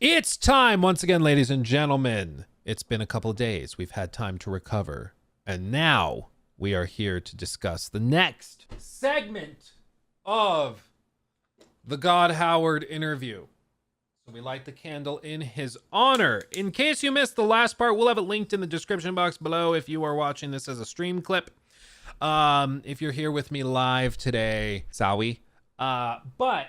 It's time once again, ladies and gentlemen. It's been a couple of days. We've had time to recover. And now we are here to discuss the next segment of the God Howard interview. So we light the candle in his honor. In case you missed the last part, we'll have it linked in the description box below if you are watching this as a stream clip. If you're here with me live today, Sawi. But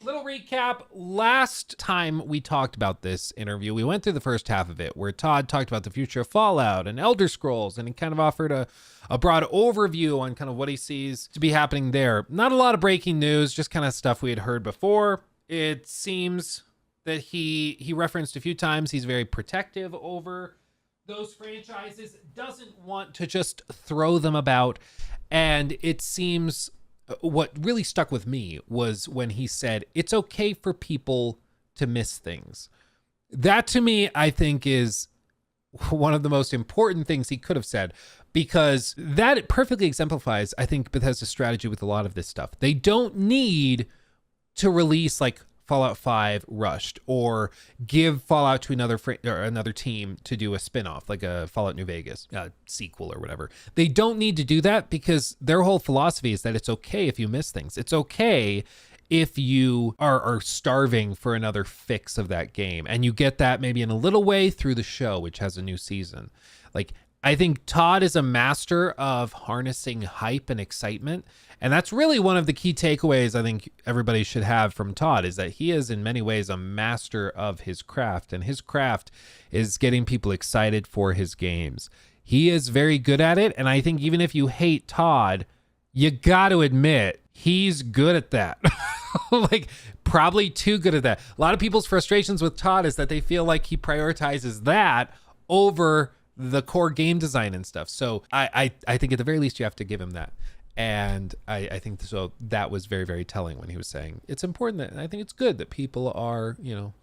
little recap. Last time we talked about this interview, we went through the first half of it where Todd talked about the future of Fallout and Elder Scrolls, and he kind of offered a broad overview on kind of what he sees to be happening there. Not a lot of breaking news, just kind of stuff we had heard before. It seems that he referenced a few times he's very protective over those franchises, doesn't want to just throw them about. And it seems what really stuck with me was when he said, it's okay for people to miss things. That to me, I think is one of the most important things he could have said, because that perfectly exemplifies, I think, Bethesda's strategy with a lot of this stuff. They don't need to release like Fallout 5 rushed or give Fallout to another team to do a spin-off like a Fallout New Vegas sequel or whatever. They don't need to do that because their whole philosophy is that it's okay if you miss things. It's okay if you are starving for another fix of that game, and you get that maybe in a little way through the show, which has a new season. Like, I think Todd is a master of harnessing hype and excitement. And that's really one of the key takeaways I think everybody should have from Todd, is that he is in many ways a master of his craft. And his craft is getting people excited for his games. He is very good at it. And I think even if you hate Todd, you got to admit he's good at that. Like, probably too good at that. A lot of people's frustrations with Todd is that they feel like he prioritizes that over the core game design and stuff. So I think at the very least you have to give him that. And I think so that was very, very telling when he was saying it's important that, and I think it's good that people are,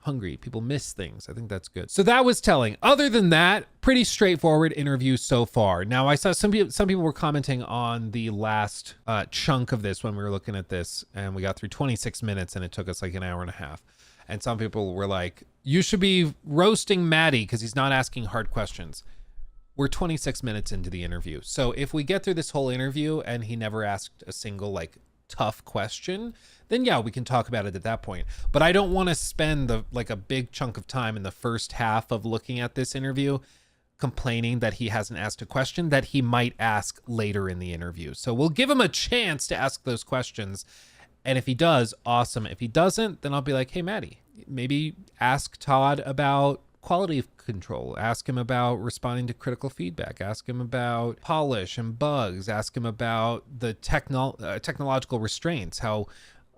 hungry. People miss things. I think that's good. So that was telling. Other than that, pretty straightforward interview so far. Now, I saw some people were commenting on the last chunk of this when we were looking at this, and we got through 26 minutes and it took us like an hour and a half. And some people were like, you should be roasting Matty because he's not asking hard questions. We're 26 minutes into the interview. So if we get through this whole interview and he never asked a single like tough question, then yeah, we can talk about it at that point. But I don't want to spend a big chunk of time in the first half of looking at this interview complaining that he hasn't asked a question that he might ask later in the interview. So we'll give him a chance to ask those questions. And if he does, awesome. If he doesn't, then I'll be like, hey, Matty, maybe ask Todd about quality control, ask him about responding to critical feedback, ask him about polish and bugs, ask him about the technological restraints, how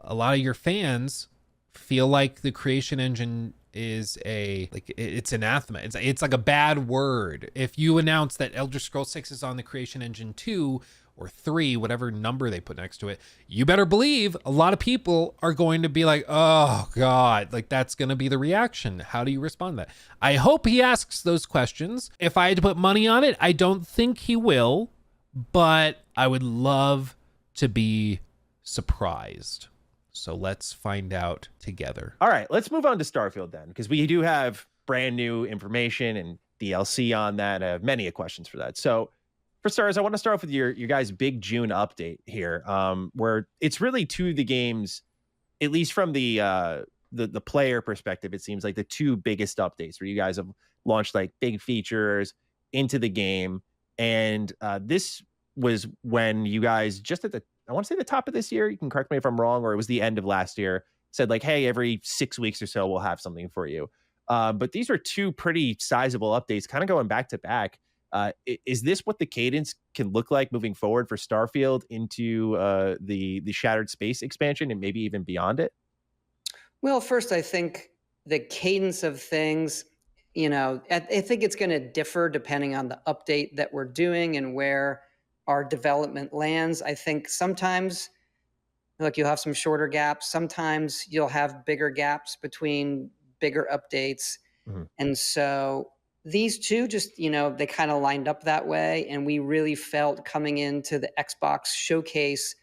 a lot of your fans feel like the creation engine is it's anathema. It's like a bad word. If you announce that Elder Scrolls 6 is on the creation engine 2 or 3, whatever number they put next to it, you better believe a lot of people are going to be like, oh God, like that's going to be the reaction. How do you respond to that? I hope he asks those questions. If I had to put money on it, I don't think he will, but I would love to be surprised. So let's find out together. All right, let's move on to Starfield then, because we do have brand new information and DLC on that. I have many questions for that. So for starters, I want to start off with your guys' big June update here, where it's really to the games, at least from the player perspective, it seems like the two biggest updates where you guys have launched like big features into the game. And this was when you guys just I want to say the top of this year, you can correct me if I'm wrong, or it was the end of last year, said like, hey, every 6 weeks or so, we'll have something for you. But these are two pretty sizable updates kind of going back to back. Is this what the cadence can look like moving forward for Starfield into the Shattered Space expansion and maybe even beyond it? Well, first, I think the cadence of things, I think it's going to differ depending on the update that we're doing and where our development lands. I think sometimes, look, you'll have some shorter gaps. Sometimes you'll have bigger gaps between bigger updates. Mm-hmm. And so these two just, they kind of lined up that way. And we really felt coming into the Xbox showcase,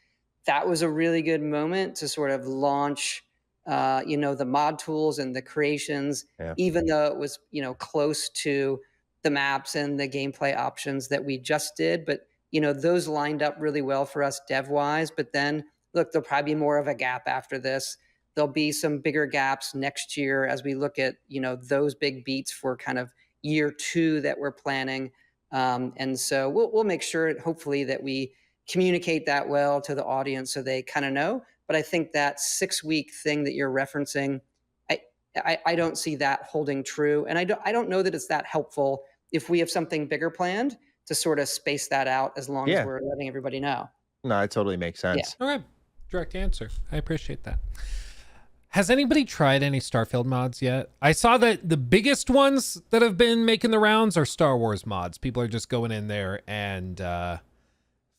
that was a really good moment to sort of launch the mod tools and the creations, Yeah. even though it was, close to the maps and the gameplay options that we just did. But, those lined up really well for us dev wise. But then, look, there'll probably be more of a gap after this. There'll be some bigger gaps next year as we look at, those big beats for kind of year 2 that we're planning. And so we'll make sure, hopefully, that we communicate that well to the audience so they kind of know. But I think that 6-week thing that you're referencing, I don't see that holding true, and I don't know that it's that helpful if we have something bigger planned to sort of space that out as long as Yeah. we're letting everybody know. No, it totally makes sense. Okay, direct answer. I appreciate that. Has anybody tried any Starfield mods yet? I saw that the biggest ones that have been making the rounds are Star Wars mods. People are just going in there and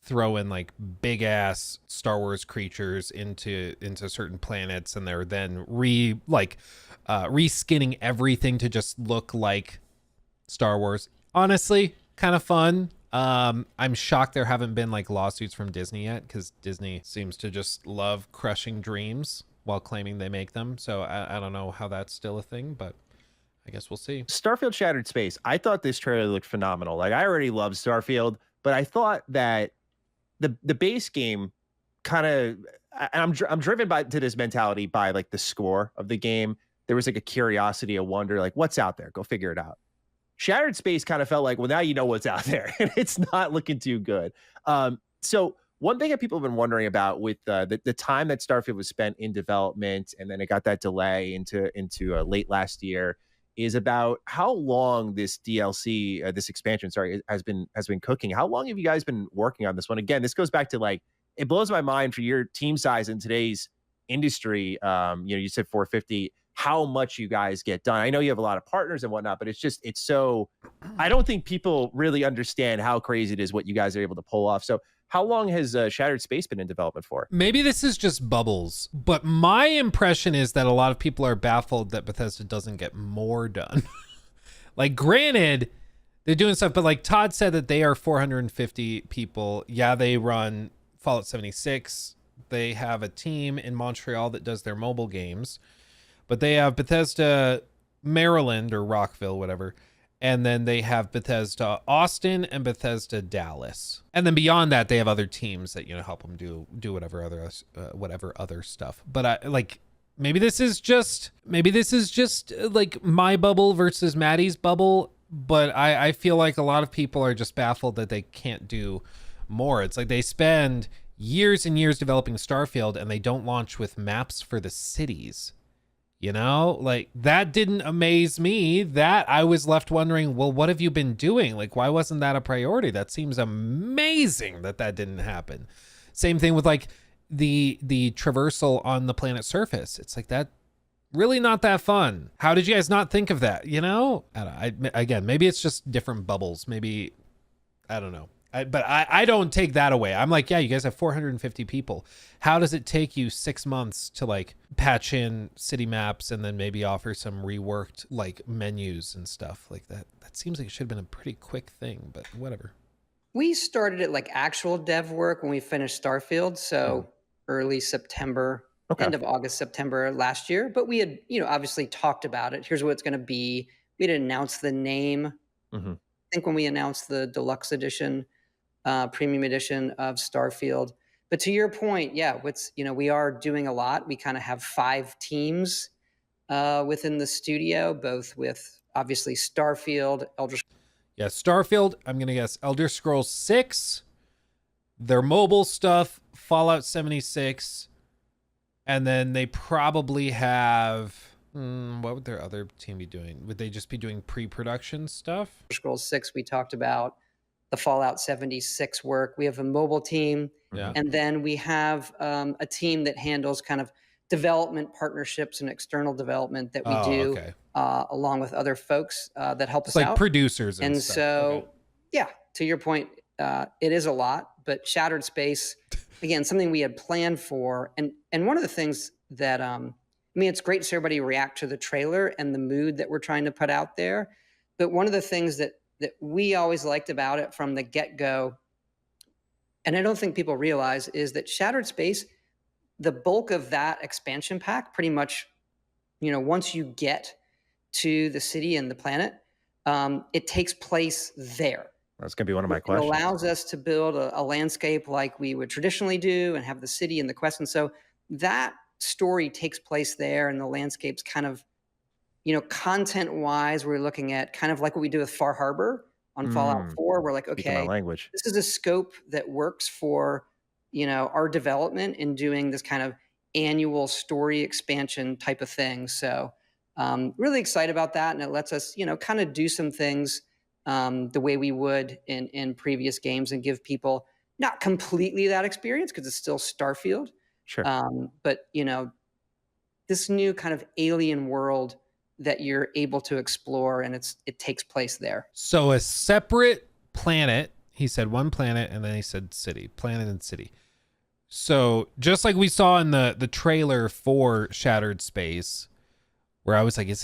throwing like big ass Star Wars creatures into certain planets, and they're then reskinning everything to just look like Star Wars. Honestly, kind of fun. I'm shocked there haven't been like lawsuits from Disney yet, because Disney seems to just love crushing dreams while claiming they make them. So I don't know how that's still a thing, but I guess we'll see. Starfield Shattered Space. I thought this trailer looked phenomenal. Like, I already loved Starfield, but I thought that the base game kind of, I'm driven to this mentality by like the score of the game. There was like a curiosity, a wonder, like what's out there? Go figure it out. Shattered Space kind of felt like, well, now you know what's out there, and it's not looking too good. So one thing that people have been wondering about with the time that Starfield was spent in development, and then it got that delay into late last year, is about how long this DLC, this expansion, has been cooking. How long have you guys been working on this one? Again, this goes back to like, it blows my mind for your team size in today's industry. You said 450. How much you guys get done. I know you have a lot of partners and whatnot, but it's so, I don't think people really understand how crazy it is what you guys are able to pull off. So how long has Shattered Space been in development for? Maybe this is just bubbles, but my impression is that a lot of people are baffled that Bethesda doesn't get more done. Like, granted, they're doing stuff, but like Todd said that they are 450 people. Yeah, they run Fallout 76. They have a team in Montreal that does their mobile games. But they have Bethesda Maryland, or Rockville, whatever. And then they have Bethesda Austin and Bethesda Dallas. And then beyond that, they have other teams that, help them do whatever other stuff. But maybe this is just like my bubble versus Maddie's bubble. But I feel like a lot of people are just baffled that they can't do more. It's like they spend years and years developing Starfield, and they don't launch with maps for the cities. Like, that didn't amaze me. That I was left wondering, well, what have you been doing? Like, why wasn't that a priority? That seems amazing that didn't happen. Same thing with like the traversal on the planet's surface. It's like, that really not that fun. How did you guys not think of that? Again, maybe it's just different bubbles. Maybe, I don't know. But I don't take that away. I'm like, yeah, you guys have 450 people. How does it take you 6 months to like patch in city maps and then maybe offer some reworked like menus and stuff like that? That seems like it should have been a pretty quick thing, but whatever. We started at like actual dev work when we finished Starfield. So early September, end of August, September last year. But we had, obviously talked about it. Here's what it's going to be. We didn't announce the name. I think when we announced the deluxe edition, premium edition of Starfield. But to your point, yeah, we are doing a lot. We kind of have 5 teams within the studio, both with obviously Starfield, Starfield, I'm going to guess Elder Scrolls 6, their mobile stuff, Fallout 76, and then they probably have, what would their other team be doing? Would they just be doing pre-production stuff? Elder Scrolls 6, we talked about the Fallout 76 work. We have a mobile team. Yeah. And then we have a team that handles kind of development partnerships and external development that we do along with other folks that help us like out. Producers and stuff. So, okay. Yeah, to your point, it is a lot, but Shattered Space, again, something we had planned for. And one of the things that, it's great to see everybody react to the trailer and the mood that we're trying to put out there. But one of the things that we always liked about it from the get-go, and I don't think people realize, is that Shattered Space, the bulk of that expansion pack pretty much, once you get to the city and the planet, it takes place there. That's going to be one of my It questions. allows us to build a landscape like we would traditionally do and have the city and the quest. And so that story takes place there, and the landscape's kind of, content wise, we're looking at kind of like what we do with Far Harbor on Fallout 4. We're like, Speaking my okay, language. this is a scope that works for, our development in doing this kind of annual story expansion type of thing. So really excited about that. And it lets us, kind of do some things the way we would in previous games and give people not completely that experience because it's still Starfield. Sure. But, this new kind of alien world that you're able to explore, and it takes place there. So a separate planet. He said one planet, and then he said city, planet and city. So just like we saw in the trailer for Shattered Space, where I was like, is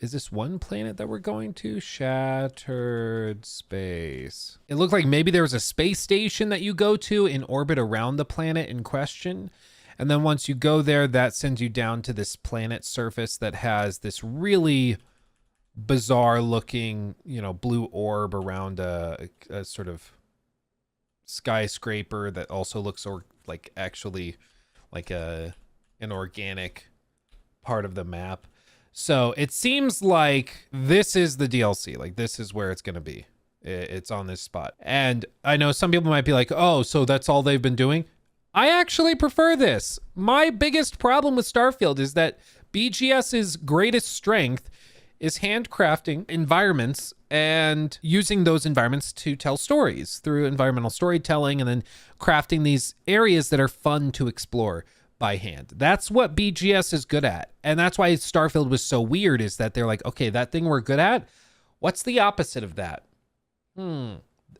this one planet that we're going to? Shattered Space. It looked like maybe there was a space station that you go to in orbit around the planet in question. And then once you go there, that sends you down to this planet surface that has this really bizarre looking, blue orb around a sort of skyscraper that also looks like actually like an organic part of the map. So it seems like this is the DLC. Like this is where it's going to be. It's on this spot. And I know some people might be like, oh, so that's all they've been doing. I actually prefer this. My biggest problem with Starfield is that BGS's greatest strength is handcrafting environments and using those environments to tell stories through environmental storytelling and then crafting these areas that are fun to explore by hand. That's what BGS is good at. And that's why Starfield was so weird, is that they're like, okay, that thing we're good at, what's the opposite of that?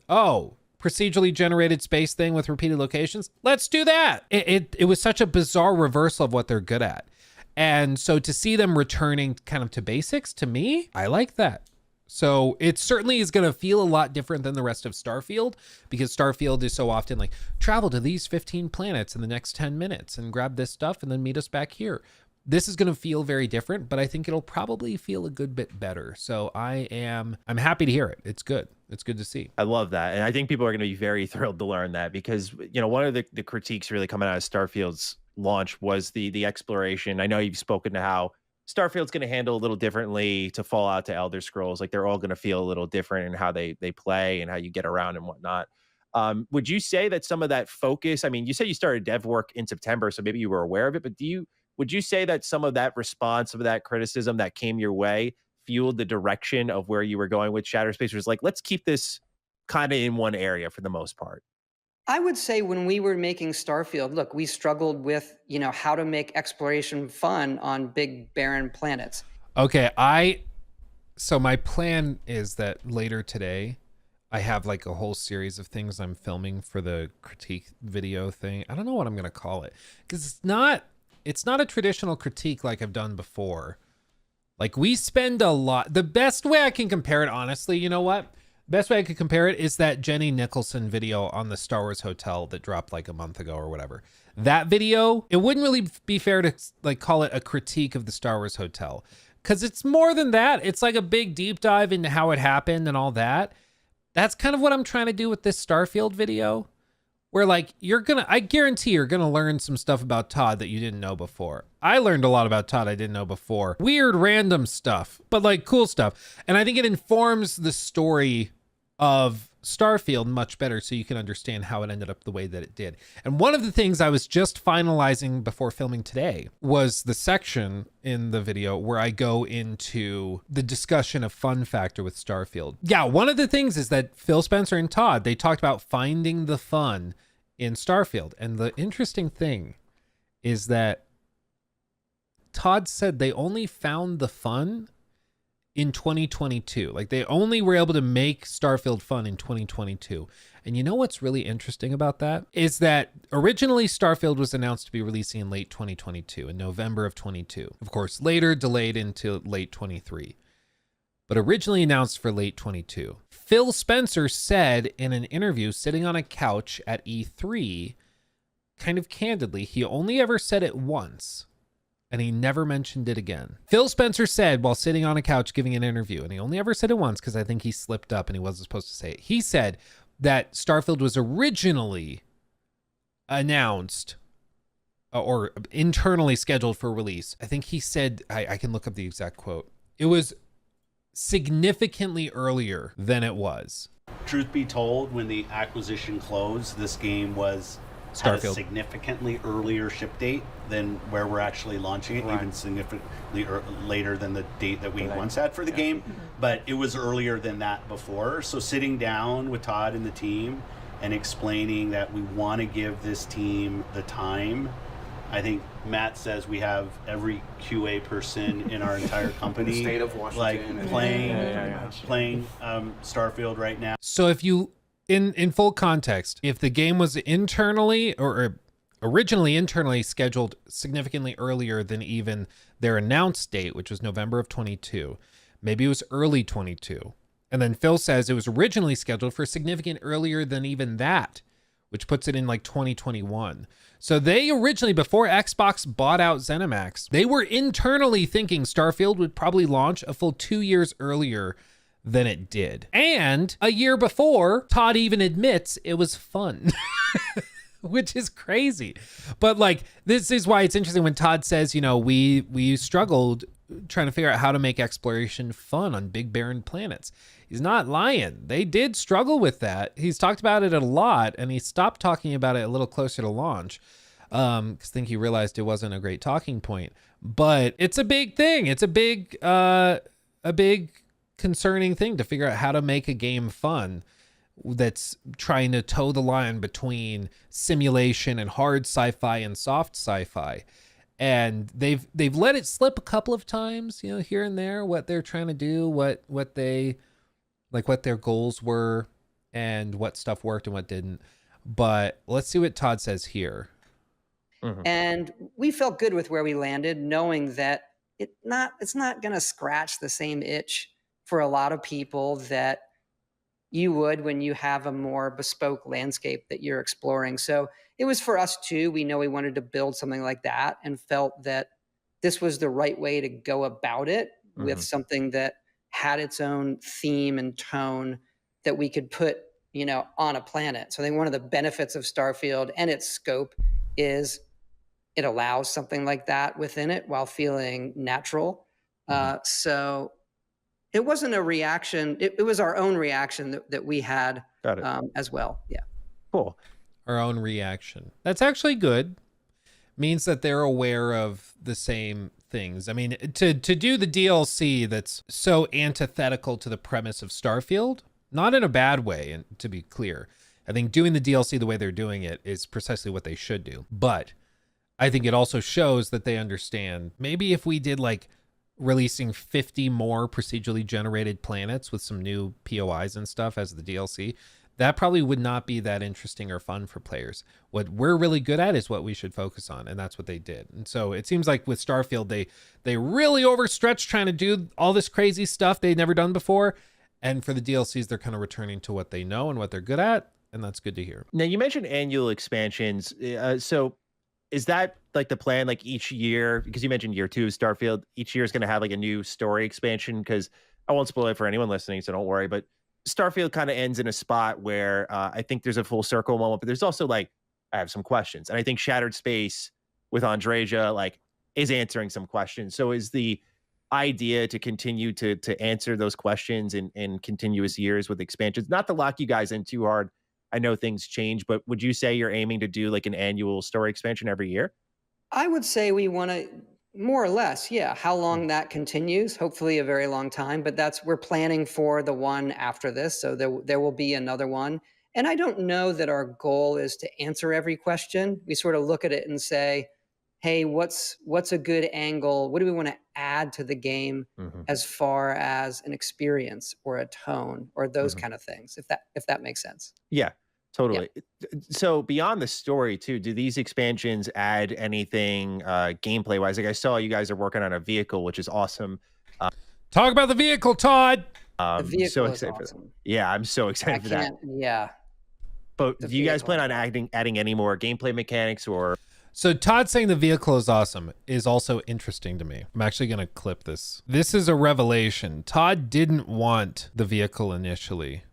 Oh, procedurally generated space thing with repeated locations. Let's do that. It was such a bizarre reversal of what they're good at. And so to see them returning kind of to basics, to me, I like that. So it certainly is going to feel a lot different than the rest of Starfield, because Starfield is so often like, travel to these 15 planets in the next 10 minutes and grab this stuff and then meet us back here. This is going to feel very different, but I think it'll probably feel a good bit better. So I'm happy to hear it. It's good. It's good to see. I love that. And I think people are going to be very thrilled to learn that, because, one of the critiques really coming out of Starfield's launch was the exploration. I know you've spoken to how Starfield's going to handle a little differently to Fallout, to Elder Scrolls. Like they're all going to feel a little different in how they play and how you get around and whatnot. Would you say that some of that focus, I mean, you said you started dev work in September, so maybe you were aware of it, but would you say that some of that response, some of that criticism that came your way fueled the direction of where you were going with Shattered Space? Was like, let's keep this kind of in one area for the most part? I would say when we were making Starfield, look, we struggled with, how to make exploration fun on big barren planets. Okay, so my plan is that later today, I have like a whole series of things I'm filming for the critique video thing. I don't know what I'm going to call it, because it's not a traditional critique like I've done before. Like we spend a lot. The best way I can compare it, honestly, you know what? Best way I could compare it is that Jenny Nicholson video on the Star Wars Hotel that dropped like a month ago or whatever. That video, it wouldn't really be fair to like call it a critique of the Star Wars Hotel, because it's more than that. It's like a big deep dive into how it happened and all that. That's kind of what I'm trying to do with this Starfield video, where like I guarantee you're gonna learn some stuff about Todd that you didn't know before. I learned a lot about Todd I didn't know before. Weird random stuff, but like cool stuff. And I think it informs the story of Starfield much better, so you can understand how it ended up the way that it did. And one of the things I was just finalizing before filming today was the section in the video where I go into the discussion of fun factor with Starfield. Yeah, one of the things is that Phil Spencer and Todd, they talked about finding the fun in Starfield. And the interesting thing is that Todd said they only found the fun in 2022. Like they only were able to make Starfield fun in 2022. And you know what's really interesting about that is that originally Starfield was announced to be releasing in late 2022, in November of 22. Of course, later delayed into late 23, but originally announced for late 22. Phil Spencer said in an interview sitting on a couch at E3 kind of candidly, he only ever said it once, and he never mentioned it again. Phil Spencer said while sitting on a couch giving an interview, and he only ever said it once because I think he slipped up and he wasn't supposed to say it. He said that Starfield was originally announced or internally scheduled for release. I think he said, I can look up the exact quote. It was significantly earlier than it was. Truth be told, when the acquisition closed, this game had a Starfield. significantly earlier ship date than where we're actually launching it, even significantly later than the date that we once had for the game. But it was earlier than that before. So sitting down with Todd and the team and explaining that we want to give this team the time. I think Matt says we have every QA person in our entire company The state of Washington, like playing Starfield right now. So if you, in full context, if the game was internally or originally internally scheduled significantly earlier than even their announced date, which was November of 22, maybe it was early 22. And then Phil says it was originally scheduled for significant earlier than even that, which puts it in like 2021. So they originally, before Xbox bought out ZeniMax, they were internally thinking Starfield would probably launch a full 2 years earlier than it did. And a year before, Todd even admits it was fun, which is crazy. But like, this is why it's interesting when Todd says, you know, we struggled trying to figure out how to make exploration fun on big barren planets. He's not lying. They did struggle with that. He's talked about it a lot, and he stopped talking about it a little closer to launch because I think he realized it wasn't a great talking point. But it's a big thing. It's a big concerning thing to figure out how to make a game fun that's trying to toe the line between simulation and hard sci-fi and soft sci-fi. And they've let it slip a couple of times, you know, here and there, what they're trying to do, what their goals were and what stuff worked and what didn't. But let's see what Todd says here. And we felt good with where we landed, knowing that it's not going to scratch the same itch for a lot of people that you would when you have a more bespoke landscape that you're exploring. So it was for us too. We know we wanted to build something like that and felt that this was the right way to go about it with something that had its own theme and tone that we could put, you know, on a planet. So I think one of the benefits of Starfield and its scope is it allows something like that within it while feeling natural. So it wasn't a reaction. It was our own reaction that we had as well. Yeah. Cool. Our own reaction. That's actually good. Means that they're aware of the same things. I mean, to do the DLC that's so antithetical to the premise of Starfield, not in a bad way, and to be clear, I think doing the DLC the way they're doing it is precisely what they should do. But I think it also shows that they understand maybe if we did like releasing 50 more procedurally generated planets with some new POIs and stuff as the DLC, that probably would not be that interesting or fun for players. What we're really good at is what we should focus on, and that's what they did. And so it seems like with Starfield, they really overstretched trying to do all this crazy stuff they'd never done before. And for the DLCs, they're kind of returning to what they know and what they're good at, and that's good to hear. Now, you mentioned annual expansions. So is that like the plan, like each year, because you mentioned year 2 of Starfield, each year is going to have like a new story expansion? Because I won't spoil it for anyone listening, so don't worry, but Starfield kind of ends in a spot where I think there's a full circle moment, but there's also like, I have some questions. And I think Shattered Space with Andreja like is answering some questions. So is the idea to continue to answer those questions in continuous years with expansions, not to lock you guys in too hard? I know things change, but would you say you're aiming to do like an annual story expansion every year? I would say we want to more or less, yeah. How long that continues, hopefully a very long time, but we're planning for the one after this. So there will be another one. And I don't know that our goal is to answer every question. We sort of look at it and say, hey, what's a good angle? What do we want to add to the game as far as an experience or a tone or those kind of things, if that makes sense. Yeah, totally. Yeah. So beyond the story too, do these expansions add anything gameplay wise? Like I saw you guys are working on a vehicle, which is awesome. Talk about the vehicle, Todd. The vehicle so is excited awesome. for that. Yeah, I'm so excited for that. Yeah. But the do you guys vehicle. plan on adding any more gameplay mechanics or? So Todd saying the vehicle is awesome is also interesting to me. I'm actually going to clip this. This is a revelation. Todd didn't want the vehicle initially.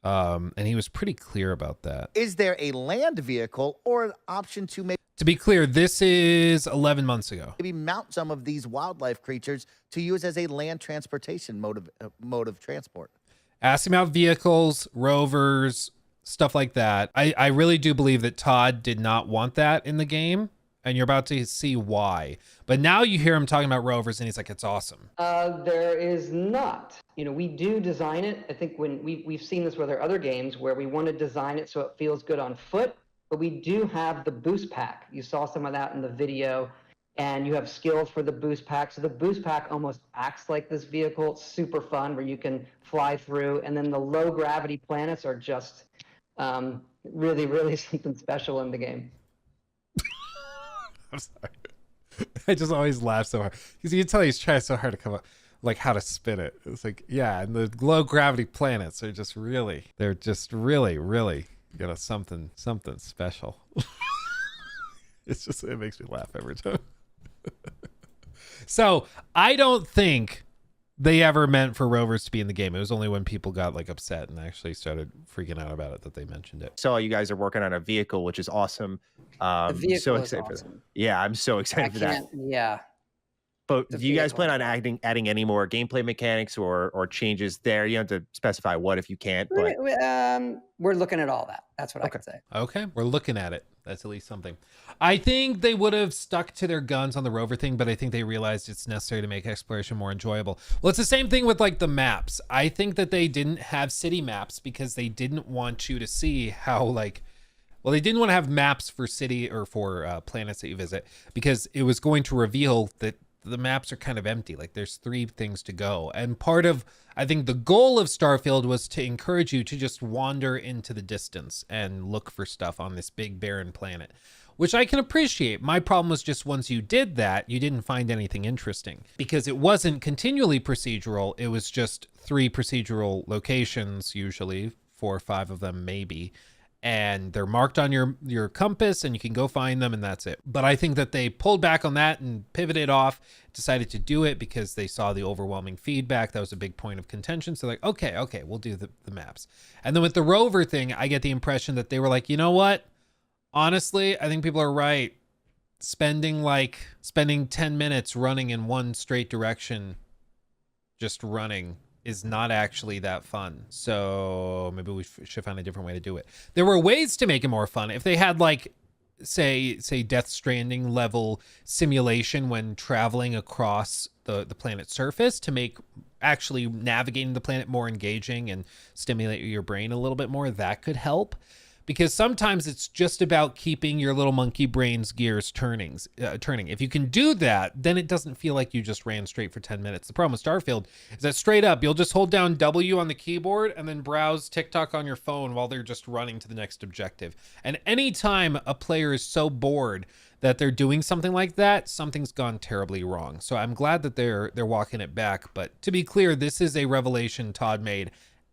And he was pretty clear about that. Is there a land vehicle or an option to To be clear, this is 11 months ago. maybe mount some of these wildlife creatures to use as a land transportation mode of transport? Ask him about vehicles, rovers, stuff like that. I really do believe that Todd did not want that in the game, and you're about to see why. But now you hear him talking about rovers, and he's like, it's awesome. There is not. We do design it. I think when we've seen this with our other games where we want to design it so it feels good on foot, but we do have the boost pack. You saw some of that in the video, and you have skills for the boost pack. So the boost pack almost acts like this vehicle. It's super fun where you can fly through, and then the low gravity planets are just really, really something special in the game. I'm sorry. I just always laugh so hard because you can tell he's trying so hard to come up like how to spin it. It's like, yeah, and the low gravity planets are just really, something special. It makes me laugh every time. So I don't think they ever meant for rovers to be in the game. It was only when people got like upset and actually started freaking out about it that they mentioned it. So you guys are working on a vehicle, which is awesome. The vehicle so is excited for that. awesome. Yeah, I'm so excited for that. Yeah. But The do you guys vehicle. plan on adding any more gameplay mechanics or changes there? You don't have to specify what if you can't, but We're looking at all that. That's what I Okay. can say. Okay, we're looking at it. That's at least something. I think they would have stuck to their guns on the rover thing, but I think they realized it's necessary to make exploration more enjoyable. Well, it's the same thing with like the maps. I think that they didn't have city maps because they didn't want you to see how they didn't want to have maps for city or for planets that you visit because it was going to reveal that the maps are kind of empty. Like there's 3 things to go. And part of, I think the goal of Starfield was to encourage you to just wander into the distance and look for stuff on this big barren planet, which I can appreciate. My problem was just once you did that, you didn't find anything interesting because it wasn't continually procedural. It was just 3 procedural locations, usually 4 or 5 of them, maybe. And they're marked on your compass and you can go find them and that's it. But I think that they pulled back on that and pivoted off, decided to do it because they saw the overwhelming feedback. That was a big point of contention. So like, okay, we'll do the maps. And then with the rover thing, I get the impression that they were like, you know what? Honestly, I think people are right. Spending 10 minutes running in one straight direction, just running, is not actually that fun. So maybe we should find a different way to do it. There were ways to make it more fun. If they had like, say Death Stranding level simulation when traveling across the planet's surface to make actually navigating the planet more engaging and stimulate your brain a little bit more, that could help. Because sometimes it's just about keeping your little monkey brain's gears turning. If you can do that, then it doesn't feel like you just ran straight for 10 minutes. The problem with Starfield is that straight up, you'll just hold down W on the keyboard and then browse TikTok on your phone while they're just running to the next objective. And anytime a player is so bored that they're doing something like that, something's gone terribly wrong. So I'm glad that they're walking it back. But to be clear, this is a revelation Todd made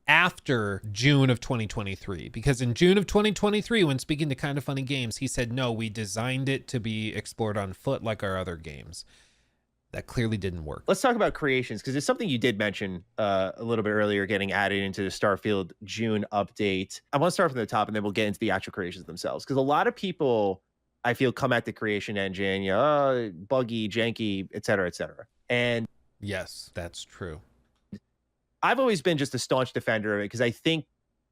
after June of 2023, because in June of 2023, when speaking to Kind of Funny Games, he said, no, we designed it to be explored on foot like our other games. That clearly didn't work. let's talk about creations because it's something you did mention a little bit earlier, getting added into the Starfield June update. I want to start from the top and then we'll get into the actual creations themselves because a lot of people, I feel, come at the creation engine, buggy, janky, et cetera, et cetera. And Yes, that's true. I've always been just a staunch defender of it because I think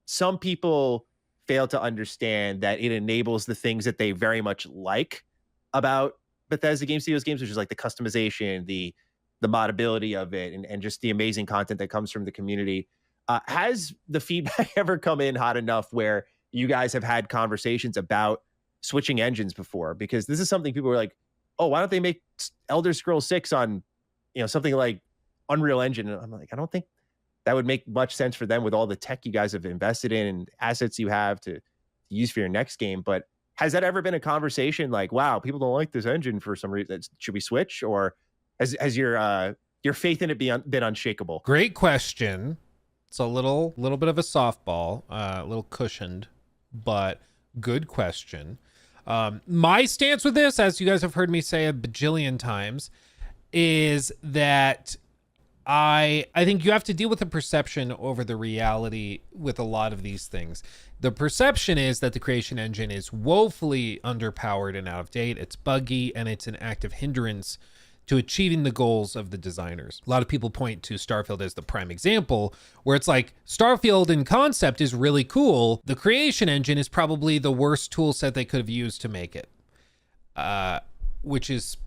some people fail to understand that it enables the things that they very much like about Bethesda Game Studios games, which is like the customization, the modability of it, and just the amazing content that comes from the community. Has the feedback ever come in hot enough where you guys have had conversations about switching engines before? Because this is something people are like, oh, why don't they make Elder Scrolls 6 on, something like Unreal Engine? And I'm like, I don't think that would make much sense for them with all the tech you guys have invested in and assets you have to use for your next game. But has that ever been a conversation like, wow, people don't like this engine for some reason, should we switch? Or has your faith in it been unshakable? Great question. It's a little bit of a softball, a little cushioned but good question. My stance with this, as you guys have heard me say a bajillion times, is that I think you have to deal with the perception over the reality with a lot of these things. The perception is that the creation engine is woefully underpowered and out of date. It's buggy and it's an active hindrance to achieving the goals of the designers. A lot of people point to Starfield as the prime example, where it's like Starfield in concept is really cool. The creation engine is probably the worst tool set they could have used to make it, which is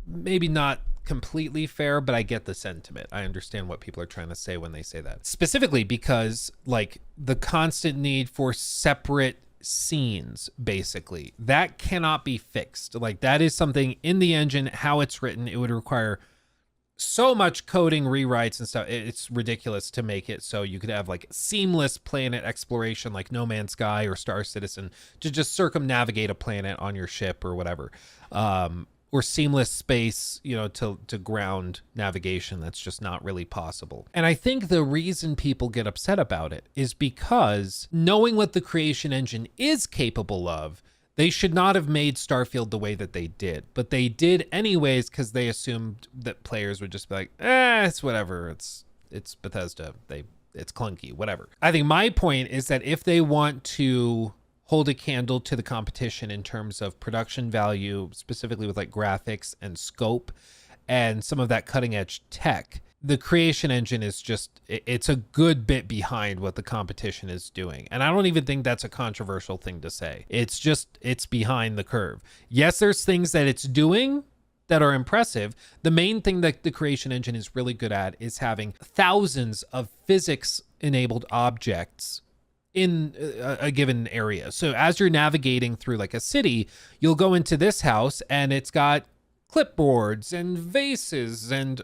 maybe not completely fair, but I get the sentiment. I understand what people are trying to say when they say that. Specifically because like the constant need for separate scenes, basically, that cannot be fixed. Like that is something in the engine, how it's written, it would require so much coding rewrites and stuff. It's ridiculous to make it so you could have like seamless planet exploration like No Man's Sky or Star Citizen to just circumnavigate a planet on your ship or whatever. Or seamless space, you know, to ground navigation. That's just not really possible. And I think the reason people get upset about it is because knowing what the creation engine is capable of, they should not have made Starfield the way that they did. But they did anyways because they assumed that players would just be like, it's whatever. It's Bethesda. It's clunky, whatever. I think my point is that if they want to hold a candle to the competition in terms of production value, specifically with like graphics and scope and some of that cutting edge tech, the creation engine is just, it's a good bit behind what the competition is doing. And I don't even think that's a controversial thing to say. It's just, it's behind the curve. Yes, there's things that it's doing that are impressive. The main thing that the creation engine is really good at is having thousands of physics enabled objects in a given area. So as you're navigating through like a city, you'll go into this house and it's got clipboards and vases and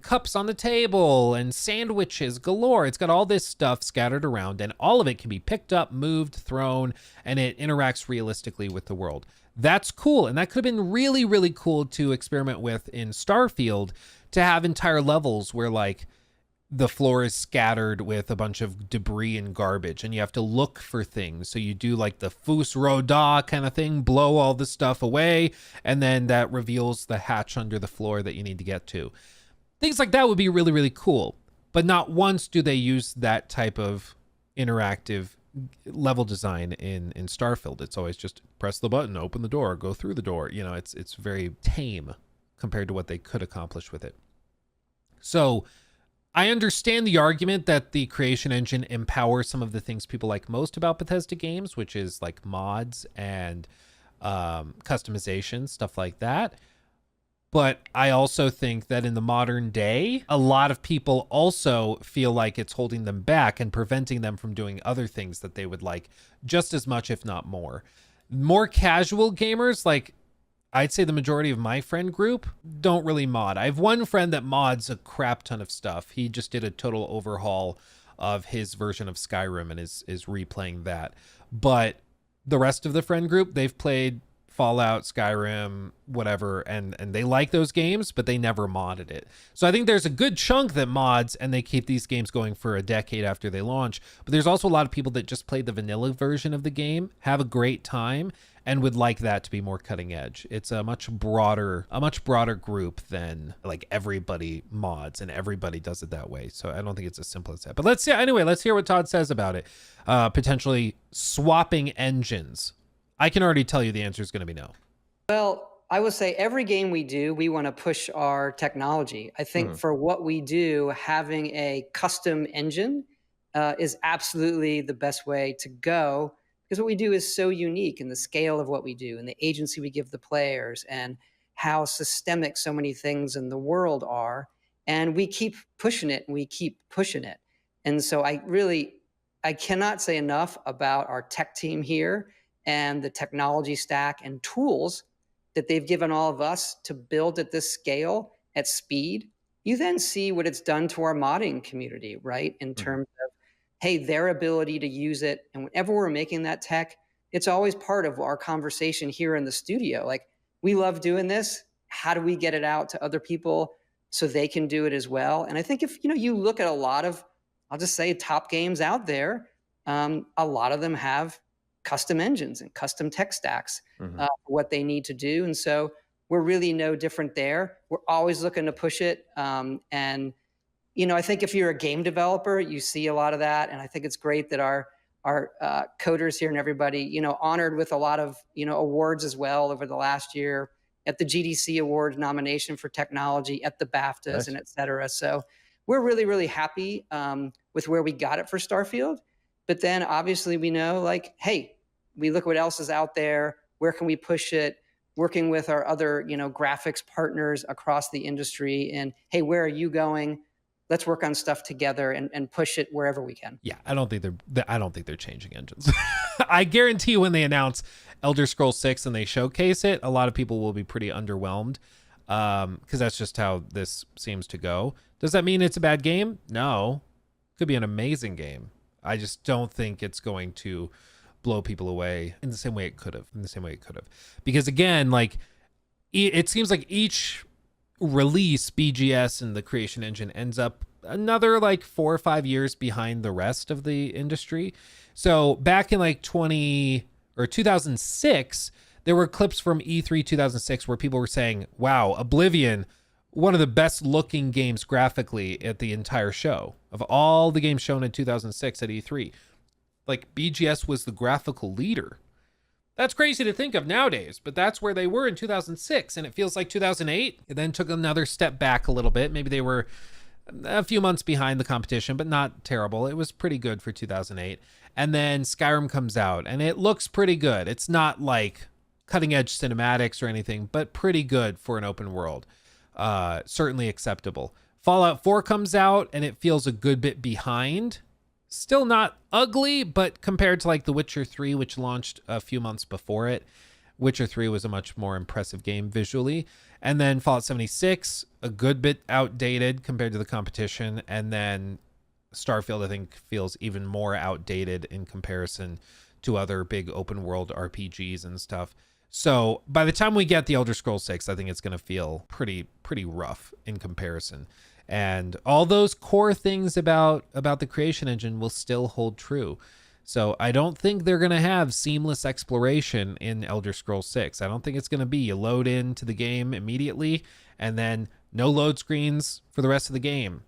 cups on the table and sandwiches galore. It's got all this stuff scattered around and all of it can be picked up, moved, thrown, and it interacts realistically with the world. That's cool. And that could have been really, really cool to experiment with in Starfield, to have entire levels where like the floor is scattered with a bunch of debris and garbage and you have to look for things. So you do like the Fus Roda kind of thing, blow all the stuff away, and then that reveals the hatch under the floor that you need to get to. Things like that would be really, really cool. But not once do they use that type of interactive level design in Starfield. It's always just press the button, open the door, go through the door. You know, it's very tame compared to what they could accomplish with it. So I understand the argument that the creation engine empowers some of the things people like most about Bethesda games, which is like mods and customization, stuff like that. But I also think that in the modern day, a lot of people also feel like it's holding them back and preventing them from doing other things that they would like just as much, if not more. More casual gamers, like I'd say the majority of my friend group, don't really mod. I have one friend that mods a crap ton of stuff. He just did a total overhaul of his version of Skyrim and is replaying that. But the rest of the friend group, they've played Fallout, Skyrim, whatever, and they like those games, but they never modded it. So I think there's a good chunk that mods and they keep these games going for a decade after they launch. But there's also a lot of people that just played the vanilla version of the game, have a great time, and would like that to be more cutting edge. It's a much broader group than like everybody mods and everybody does it that way. So I don't think it's as simple as that. But let's hear what Todd says about it. Potentially swapping engines. I can already tell you the answer is going to be no. Well, I would say every game we do, we want to push our technology. I think for what we do, having a custom engine is absolutely the best way to go, because what we do is so unique in the scale of what we do and the agency we give the players and how systemic so many things in the world are. And we keep pushing it and we keep pushing it. And so I cannot say enough about our tech team here and the technology stack and tools that they've given all of us to build at this scale at speed. You then see what it's done to our modding community, right? In terms of, hey, their ability to use it. And whenever we're making that tech, it's always part of our conversation here in the studio. Like, we love doing this. How do we get it out to other people so they can do it as well? And I think if you look at a lot of, I'll just say, top games out there, a lot of them have custom engines and custom tech stacks for what they need to do. And so we're really no different there. We're always looking to push it. And, I think if you're a game developer, you see a lot of that. And I think it's great that our coders here and everybody, honored with a lot of, awards as well over the last year at the GDC Awards nomination for technology, at the BAFTAs, Nice. and et cetera. So we're really, really happy with where we got it for Starfield. But then obviously we know, like, hey, we look what else is out there. Where can we push it? Working with our other, graphics partners across the industry. And hey, where are you going? Let's work on stuff together and push it wherever we can. Yeah, I don't think they're changing engines. I guarantee when they announce Elder Scrolls 6 and they showcase it, a lot of people will be pretty underwhelmed because that's just how this seems to go. Does that mean it's a bad game? No. Could be an amazing game. I just don't think it's going to blow people away in the same way it could have. Because again, like, it seems like each release, BGS and the creation engine, ends up another like 4 or 5 years behind the rest of the industry. So back in like 2006, there were clips from E3 2006 where people were saying, wow, Oblivion, one of the best looking games graphically at the entire show. Of all the games shown in 2006 at E3, like, BGS was the graphical leader. That's crazy to think of nowadays, but that's where they were in 2006, and it feels like 2008. It then took another step back a little bit. Maybe they were a few months behind the competition, but not terrible. It was pretty good for 2008. And then Skyrim comes out, and it looks pretty good. It's not like cutting-edge cinematics or anything, but pretty good for an open world. Certainly acceptable. Fallout 4 comes out, and it feels a good bit behind. Still not ugly, but compared to like The Witcher 3, which launched a few months before it, Witcher 3 was a much more impressive game visually. And then Fallout 76, a good bit outdated compared to the competition. And then Starfield, I think, feels even more outdated in comparison to other big open world RPGs and stuff. So by the time we get the Elder Scrolls 6, I think it's going to feel pretty rough in comparison. And all those core things about the creation engine will still hold true. So I don't think they're going to have seamless exploration in Elder Scrolls 6. I don't think it's going to be you load into the game immediately and then no load screens for the rest of the game.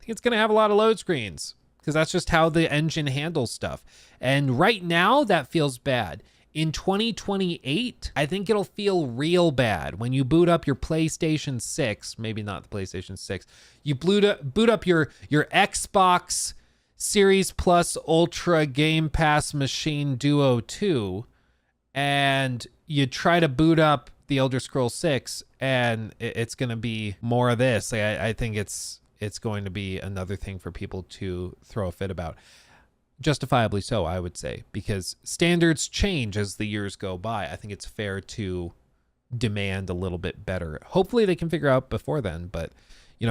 I think it's going to have a lot of load screens because that's just how the engine handles stuff. And right now that feels bad. In 2028, I think it'll feel real bad when you boot up your PlayStation 6, maybe not the PlayStation 6. You boot up your Xbox Series Plus Ultra Game Pass Machine Duo 2, and you try to boot up the Elder Scrolls 6, and it's going to be more of this. Like, I think it's going to be another thing for people to throw a fit about. Justifiably so, I would say, because standards change as the years go by. I think it's fair to demand a little bit better. Hopefully they can figure out before then, but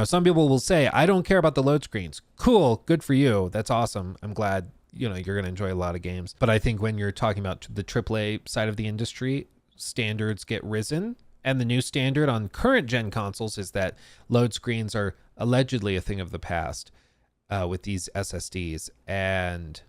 some people will say, I don't care about the load screens. Cool, good for you. That's awesome. I'm glad, you're going to enjoy a lot of games. But I think when you're talking about the AAA side of the industry, standards get risen. And the new standard on current gen consoles is that load screens are allegedly a thing of the past. With these SSDs, and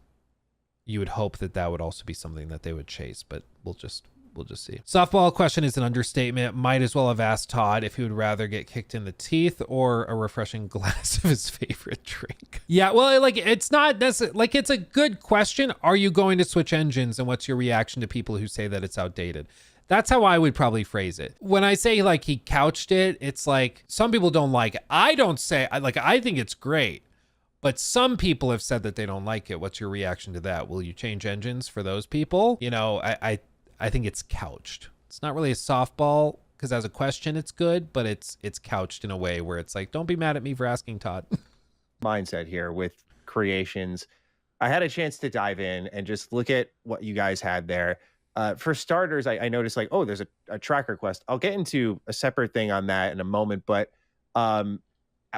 you would hope that would also be something that they would chase, but we'll just see. Softball question is an understatement. Might as well have asked Todd if he would rather get kicked in the teeth or a refreshing glass of his favorite drink. Yeah, well, like, it's not necessarily, like, it's a good question. Are you going to switch engines, and what's your reaction to people who say that it's outdated? That's how I would probably phrase it. When I say like he couched it, it's like some people don't like it. I don't say, I think it's great. But some people have said that they don't like it. What's your reaction to that? Will you change engines for those people? I think it's couched. It's not really a softball because as a question, it's good, but it's couched in a way where it's like, don't be mad at me for asking, Todd. Mindset here with creations. I had a chance to dive in and just look at what you guys had there. For starters, I noticed like, oh, there's a track request. I'll get into a separate thing on that in a moment, but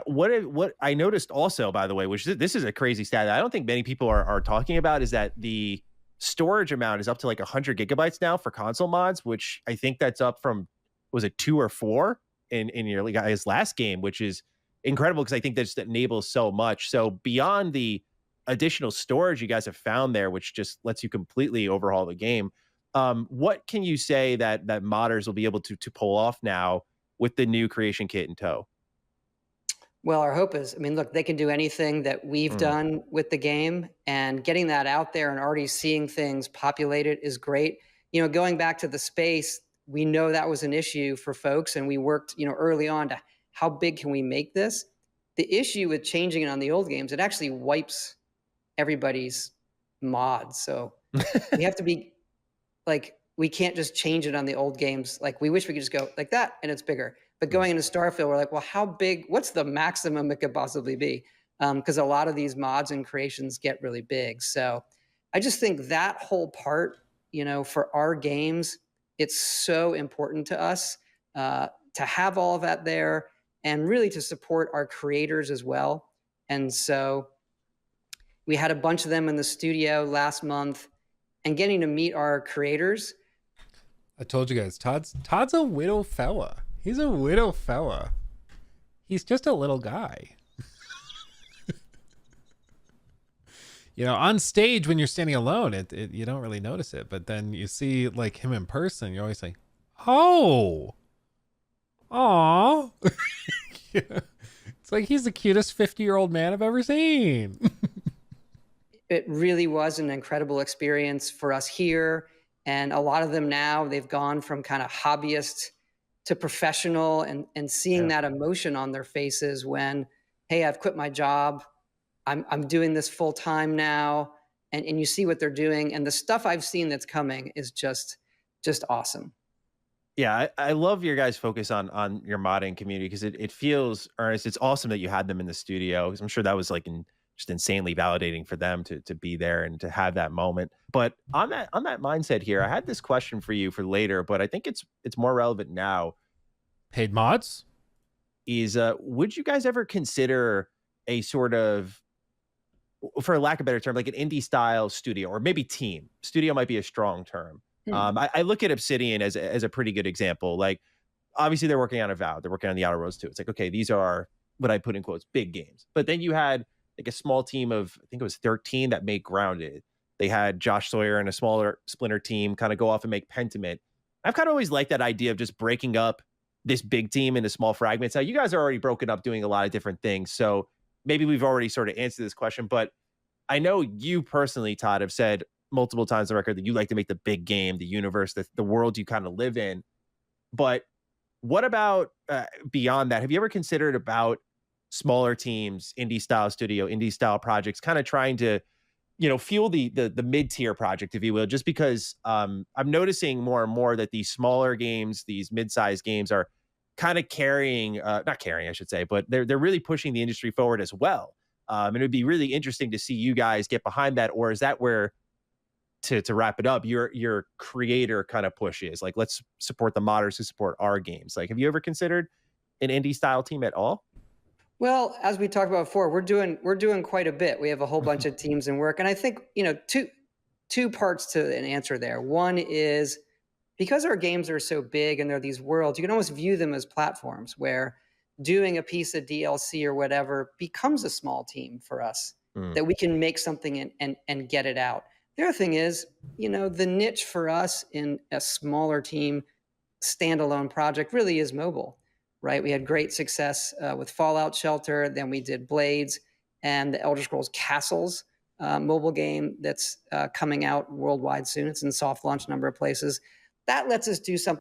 what I noticed also, by the way, which this is a crazy stat that I don't think many people are talking about, is that the storage amount is up to like 100 gigabytes now for console mods, which I think that's up from, was it 2 or 4 in your guys' last game, which is incredible because I think that just enables so much. So beyond the additional storage you guys have found there, which just lets you completely overhaul the game. What can you say that modders will be able to pull off now with the new creation kit in tow? Well, our hope is, I mean, look, they can do anything that we've done with the game, and getting that out there and already seeing things populated is great. Going back to the space, we know that was an issue for folks, and we worked, early on to how big can we make this? The issue with changing it on the old games, it actually wipes everybody's mods. So we have to be like, we can't just change it on the old games. Like, we wish we could just go like that and it's bigger. But going into Starfield, we're like, well, how big? What's the maximum it could possibly be? Because a lot of these mods and creations get really big. So I just think that whole part, for our games, it's so important to us to have all of that there and really to support our creators as well. And so we had a bunch of them in the studio last month, and getting to meet our creators. I told you guys, Todd's a widow fella. He's a widow fella. He's just a little guy. On stage when you're standing alone, you don't really notice it. But then you see like him in person, you're always like, oh, aw. It's like he's the cutest 50-year-old man I've ever seen. It really was an incredible experience for us here. And a lot of them now, they've gone from kind of hobbyist to professional, and seeing that emotion on their faces when, hey, I've quit my job. I'm doing this full time now. And you see what they're doing. And the stuff I've seen that's coming is just awesome. Yeah, I love your guys' focus on your modding community, because it feels earnest. It's awesome that you had them in the studio, because I'm sure that was like just insanely validating for them to be there and to have that moment. But on that mindset here, I had this question for you for later, but I think it's more relevant now. Paid mods? Is would you guys ever consider a sort of, for lack of a better term, like an indie style studio, or maybe team? Studio might be a strong term. I look at Obsidian as a pretty good example. Like, obviously they're working on Avowed, they're working on the Outer Worlds too. It's like, okay, these are what I put in quotes big games. But then you had like a small team of, I think it was 13 that made Grounded. They had Josh Sawyer and a smaller Splinter team kind of go off and make Pentiment. I've kind of always liked that idea of just breaking up this big team into small fragments. Now, you guys are already broken up doing a lot of different things, so maybe we've already sort of answered this question, but I know you personally, Todd, have said multiple times on the record that you like to make the big game, the universe, the world you kind of live in. But what about beyond that? Have you ever considered about smaller teams, indie style studio, indie style projects, kind of trying to, fuel the mid-tier project, if you will, just because I'm noticing more and more that these smaller games, these mid-sized games are kind of not carrying, I should say, but they're really pushing the industry forward as well. And it would be really interesting to see you guys get behind that. Or is that where, to wrap it up, your creator kind of push is like, let's support the modders who support our games? Like, have you ever considered an indie style team at all? Well, as we talked about before, we're doing quite a bit. We have a whole bunch of teams in work, and I think two parts to an answer there. One is, because our games are so big and they're these worlds, you can almost view them as platforms where doing a piece of DLC or whatever becomes a small team for us, that we can make something and get it out. The other thing is, the niche for us in a smaller team standalone project really is mobile. Right, we had great success with Fallout Shelter. Then we did Blades and the Elder Scrolls Castles mobile game that's coming out worldwide soon. It's in soft launch, a number of places. That lets us do something.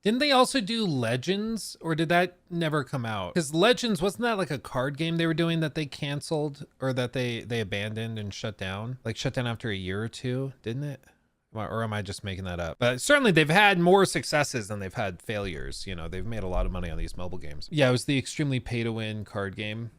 Didn't they also do Legends, or did that never come out? Because Legends, wasn't that like a card game they were doing that they canceled, or that they abandoned and shut down? Like shut down after a year or two, didn't it? Or am I just making that up? But certainly they've had more successes than they've had failures. They've made a lot of money on these mobile games. Yeah, it was the extremely pay-to-win card game.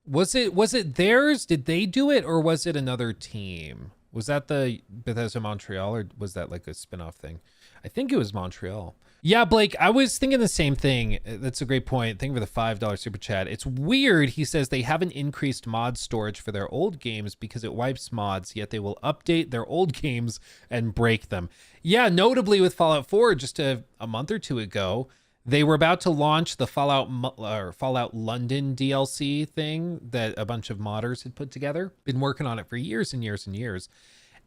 Was it theirs? Did they do it, or was it another team? Was that the Bethesda Montreal, or was that like a spin-off thing? I think it was Montreal. Yeah, Blake, I was thinking the same thing. That's a great point. Thank you for the $5 super chat. It's weird, he says, they haven't increased mod storage for their old games because it wipes mods, yet they will update their old games and break them. Yeah, notably with Fallout 4, just a month or two ago, They were about to launch the Fallout London DLC thing that a bunch of modders had put together. Been working on it for years and years and years.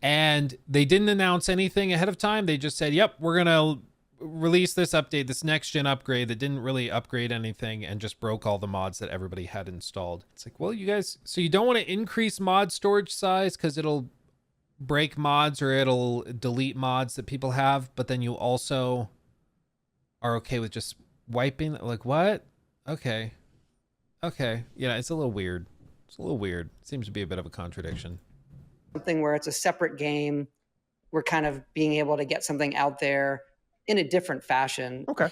And they didn't announce anything ahead of time. They just said, yep, we're going to release this update, this next gen upgrade that didn't really upgrade anything and just broke all the mods that everybody had installed. It's like, well, you guys, so you don't want to increase mod storage size because it'll break mods or it'll delete mods that people have, but then you also are okay with just wiping, like, what? Okay. Yeah, it's a little weird. Seems to be a bit of a contradiction. Something where it's a separate game. We're kind of being able to get something out there in a different fashion. Okay.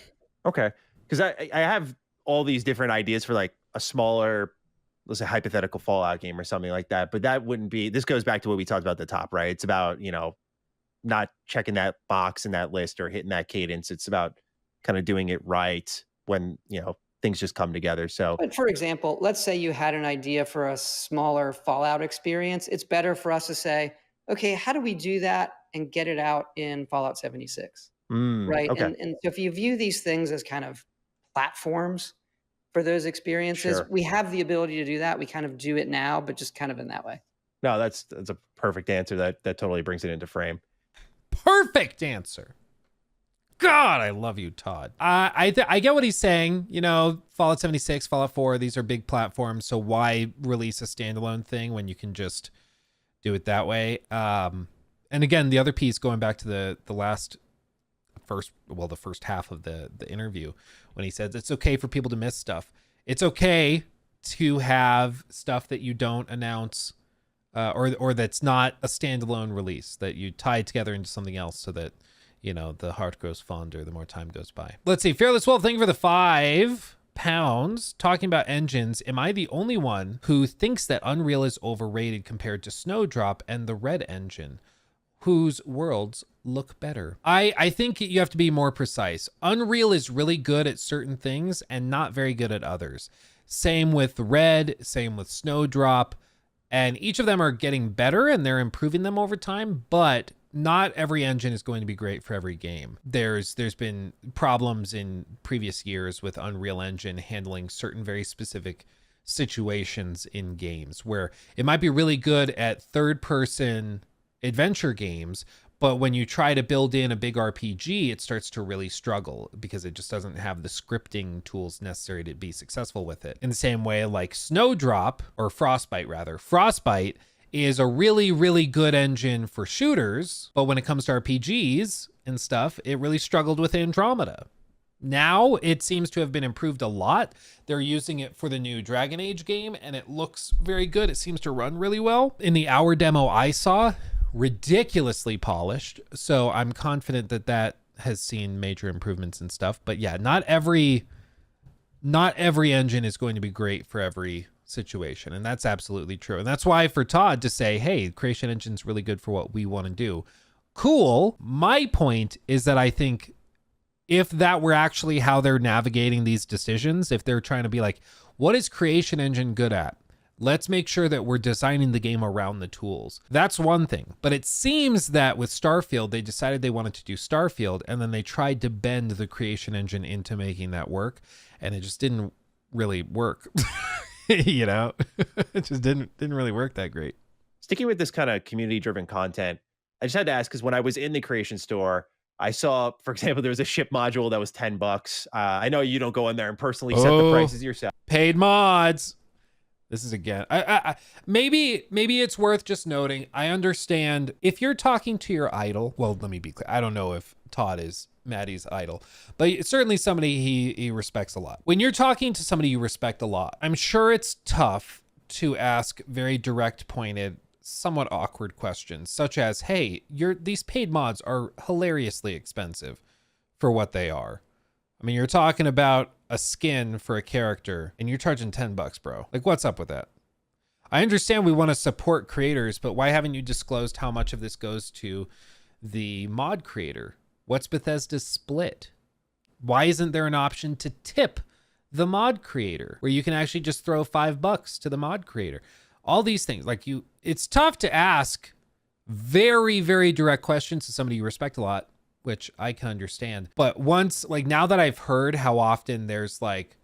Because I have all these different ideas for like a smaller, let's say, hypothetical Fallout game or something like that. But that wouldn't be, this goes back to what we talked about at the top, right? It's about, not checking that box in that list or hitting that cadence. It's about kind of doing it right when, things just come together. So, but for example, let's say you had an idea for a smaller Fallout experience. It's better for us to say, okay, how do we do that and get it out in Fallout 76? Right. Okay. And so if you view these things as kind of platforms for those experiences, Sure. we have the ability to do that. We kind of do it now, but just kind of in that way. No, that's a perfect answer. That totally brings it into frame. Perfect answer. God, I love you, Todd. I get what he's saying. Fallout 76, Fallout 4, these are big platforms. So why release a standalone thing when you can just do it that way? And again, the other piece, going back to the first half of the interview, when he says it's okay for people to miss stuff. It's okay to have stuff that you don't announce or that's not a standalone release, that you tie together into something else so that, the heart grows fonder the more time goes by. Let's see. Fearless Wolf, thank you for the £5. Talking about engines, am I the only one who thinks that Unreal is overrated compared to Snowdrop and the Red engine, whose worlds look better? I think you have to be more precise. Unreal is really good at certain things and not very good at others. Same with Red, same with Snowdrop, and each of them are getting better and they're improving them over time, but not every engine is going to be great for every game. There's been problems in previous years with Unreal Engine handling certain very specific situations in games where it might be really good at third-person adventure games, but when you try to build in a big RPG, it starts to really struggle because it just doesn't have the scripting tools necessary to be successful with it. In the same way, like Snowdrop, or Frostbite rather, Frostbite is a really, really good engine for shooters, but when it comes to RPGs and stuff, it really struggled with Andromeda. Now it seems to have been improved a lot. They're using it for the new Dragon Age game, and it looks very good. It seems to run really well. In the hour demo I saw, ridiculously polished, so I'm confident that has seen major improvements and stuff. But yeah, not every engine is going to be great for every situation, and that's absolutely true. And that's why for Todd to say, hey, Creation Engine's really good for what we want to do, cool. My point is that I think if that were actually how they're navigating these decisions, if they're trying to be like, what is Creation Engine good at? Let's make sure that we're designing the game around the tools. That's one thing. But it seems that with Starfield, they decided they wanted to do Starfield, and then they tried to bend the Creation Engine into making that work, and it just didn't really work. It just didn't really work that great. Sticking with this kind of community-driven content, I just had to ask, because when I was in the Creation store, I saw, for example, there was a ship module that was $10. I know you don't go in there and personally set the prices yourself. Paid mods. This is again, maybe it's worth just noting. I understand if you're talking to your idol. Well, let me be clear. I don't know if Todd is Matty's idol, but it's certainly somebody he respects a lot. When you're talking to somebody you respect a lot, I'm sure it's tough to ask very direct, pointed, somewhat awkward questions, such as, hey, these paid mods are hilariously expensive for what they are. I mean, you're talking about a skin for a character and you're charging $10, bro. Like, what's up with that? I understand we want to support creators, but why haven't you disclosed how much of this goes to the mod creator? What's Bethesda's split? Why isn't there an option to tip the mod creator where you can actually just throw $5 to the mod creator? All these things, it's tough to ask very, very direct questions to somebody you respect a lot which I can understand. But once, like, now that I've heard how often there's like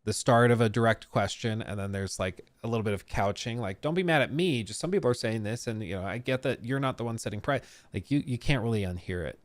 the start of a direct question and then there's like a little bit of couching, like, don't be mad at me, just some people are saying this, and you know, I get that you're not the one setting price. Like, you can't really unhear it.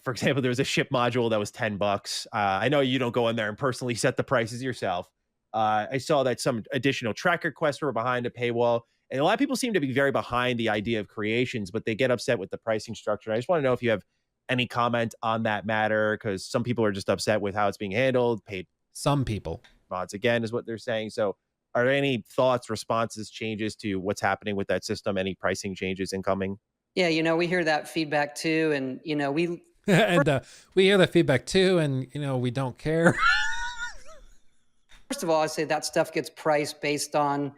For example, there was a ship module that was $10. I know you don't go in there and personally set the prices yourself. I saw that some additional track requests were behind a paywall, and a lot of people seem to be very behind the idea of creations, but they get upset with the pricing structure. I just want to know if you have any comment on that matter, because some people are just upset with how it's being handled. Paid Some people. mods again is what they're saying. So are there any thoughts, responses, changes to what's happening with that system? Any pricing changes incoming? Yeah, you know, we hear that feedback too, and you know, we And we hear that feedback too, and you know, we don't care. first of all, I say that stuff gets priced based on,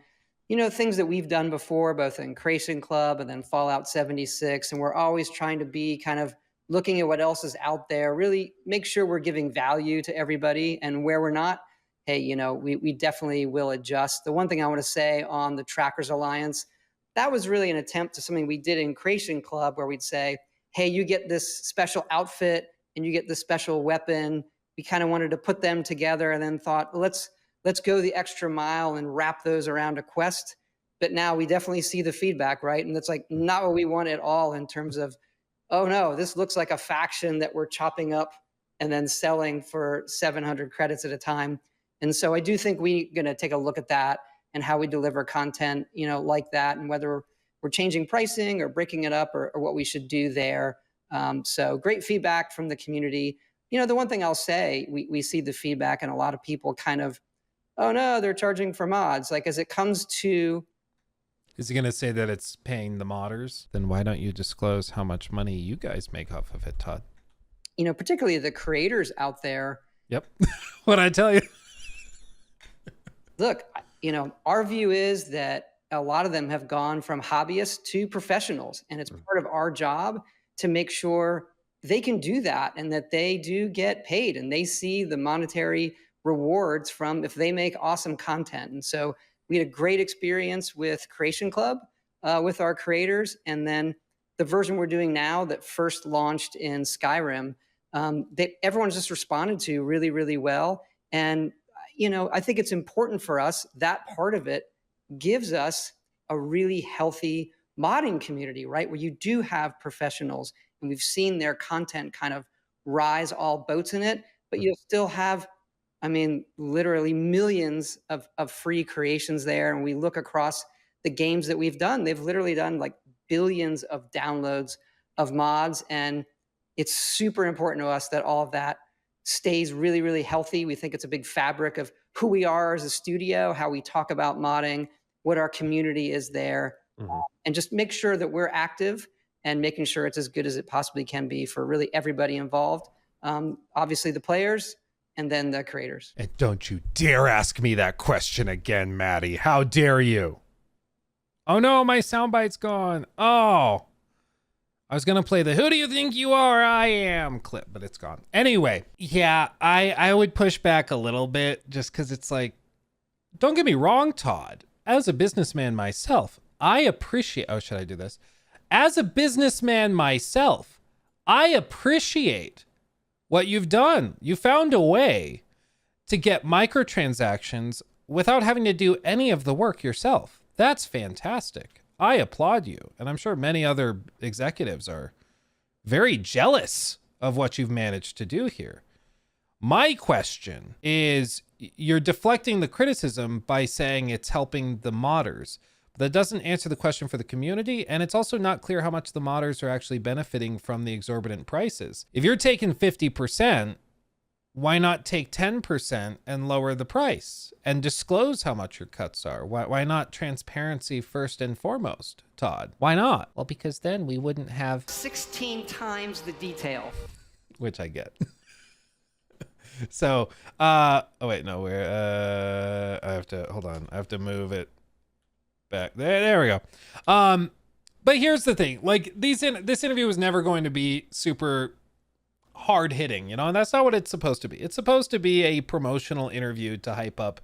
you know, things that we've done before, both in Creation Club and then Fallout 76. And we're always trying to be kind of looking at what else is out there, really make sure we're giving value to everybody. And where we're not, hey, you know, we definitely will adjust. The one thing I want to say on the Trackers Alliance, that was really an attempt to something we did in Creation Club where we'd say, hey, you get this special outfit and you get this special weapon. We kind of wanted to put them together and then thought, let's go the extra mile and wrap those around a quest. But now we definitely see the feedback, right? And it's like not what we want at all in terms of, oh no, this looks like a faction that we're chopping up and then selling for 700 credits at a time. And so I do think we're going to take a look at that and how we deliver content, you know, like that, and whether we're changing pricing or breaking it up or what we should do there. So great feedback from the community. You know, the one thing I'll say, we see the feedback and a lot of people kind of, oh no, they're charging for mods. Like as it comes to... Is he going to say that it's paying the modders? Then why don't you disclose how much money you guys make off of it, Todd? You know, particularly the creators out there. Yep. What'd I tell you? Look, you know, our view is that a lot of them have gone from hobbyists to professionals, and it's part of our job to make sure they can do that and that they do get paid and they see the monetary rewards from if they make awesome content. And so we had a great experience with Creation Club with our creators. And then the version we're doing now that first launched in Skyrim, everyone's just responded to really, really well. And, you know, I think it's important for us, that part of it gives us a really healthy modding community, right? Where you do have professionals and we've seen their content kind of rise all boats in it, but you'll still have, I mean, literally millions of free creations there. And we look across the games that we've done, they've literally done like billions of downloads of mods. And it's super important to us that all of that stays really, really healthy. We think it's a big fabric of who we are as a studio, how we talk about modding, what our community is there, and just make sure that we're active and making sure it's as good as it possibly can be for really everybody involved. Obviously the players and then the creators. And don't you dare ask me that question again, Maddie. How dare you? Oh no, my soundbite's gone. Oh, I was going to play the "Who do you think you are? I am" clip, but it's gone. Anyway, yeah, I would push back a little bit just because it's like, don't get me wrong, Todd. As a businessman myself, I appreciate... Oh, should I do this? As a businessman myself, I appreciate what you've done. You found a way to get microtransactions without having to do any of the work yourself. That's fantastic. I applaud you. And I'm sure many other executives are very jealous of what you've managed to do here. My question is, you're deflecting the criticism by saying it's helping the modders. That doesn't answer the question for the community, and it's also not clear how much the modders are actually benefiting from the exorbitant prices. If you're taking 50%, why not take 10% and lower the price and disclose how much your cuts are? Why not transparency first and foremost, Todd? Why not? Well, because then we wouldn't have 16 times the detail. Which I get. So, oh wait, no, I have to, hold on. I have to move it back. There we go. But here's the thing, like this interview was never going to be super hard hitting, you know, and that's not what it's supposed to be. It's supposed to be a promotional interview to hype up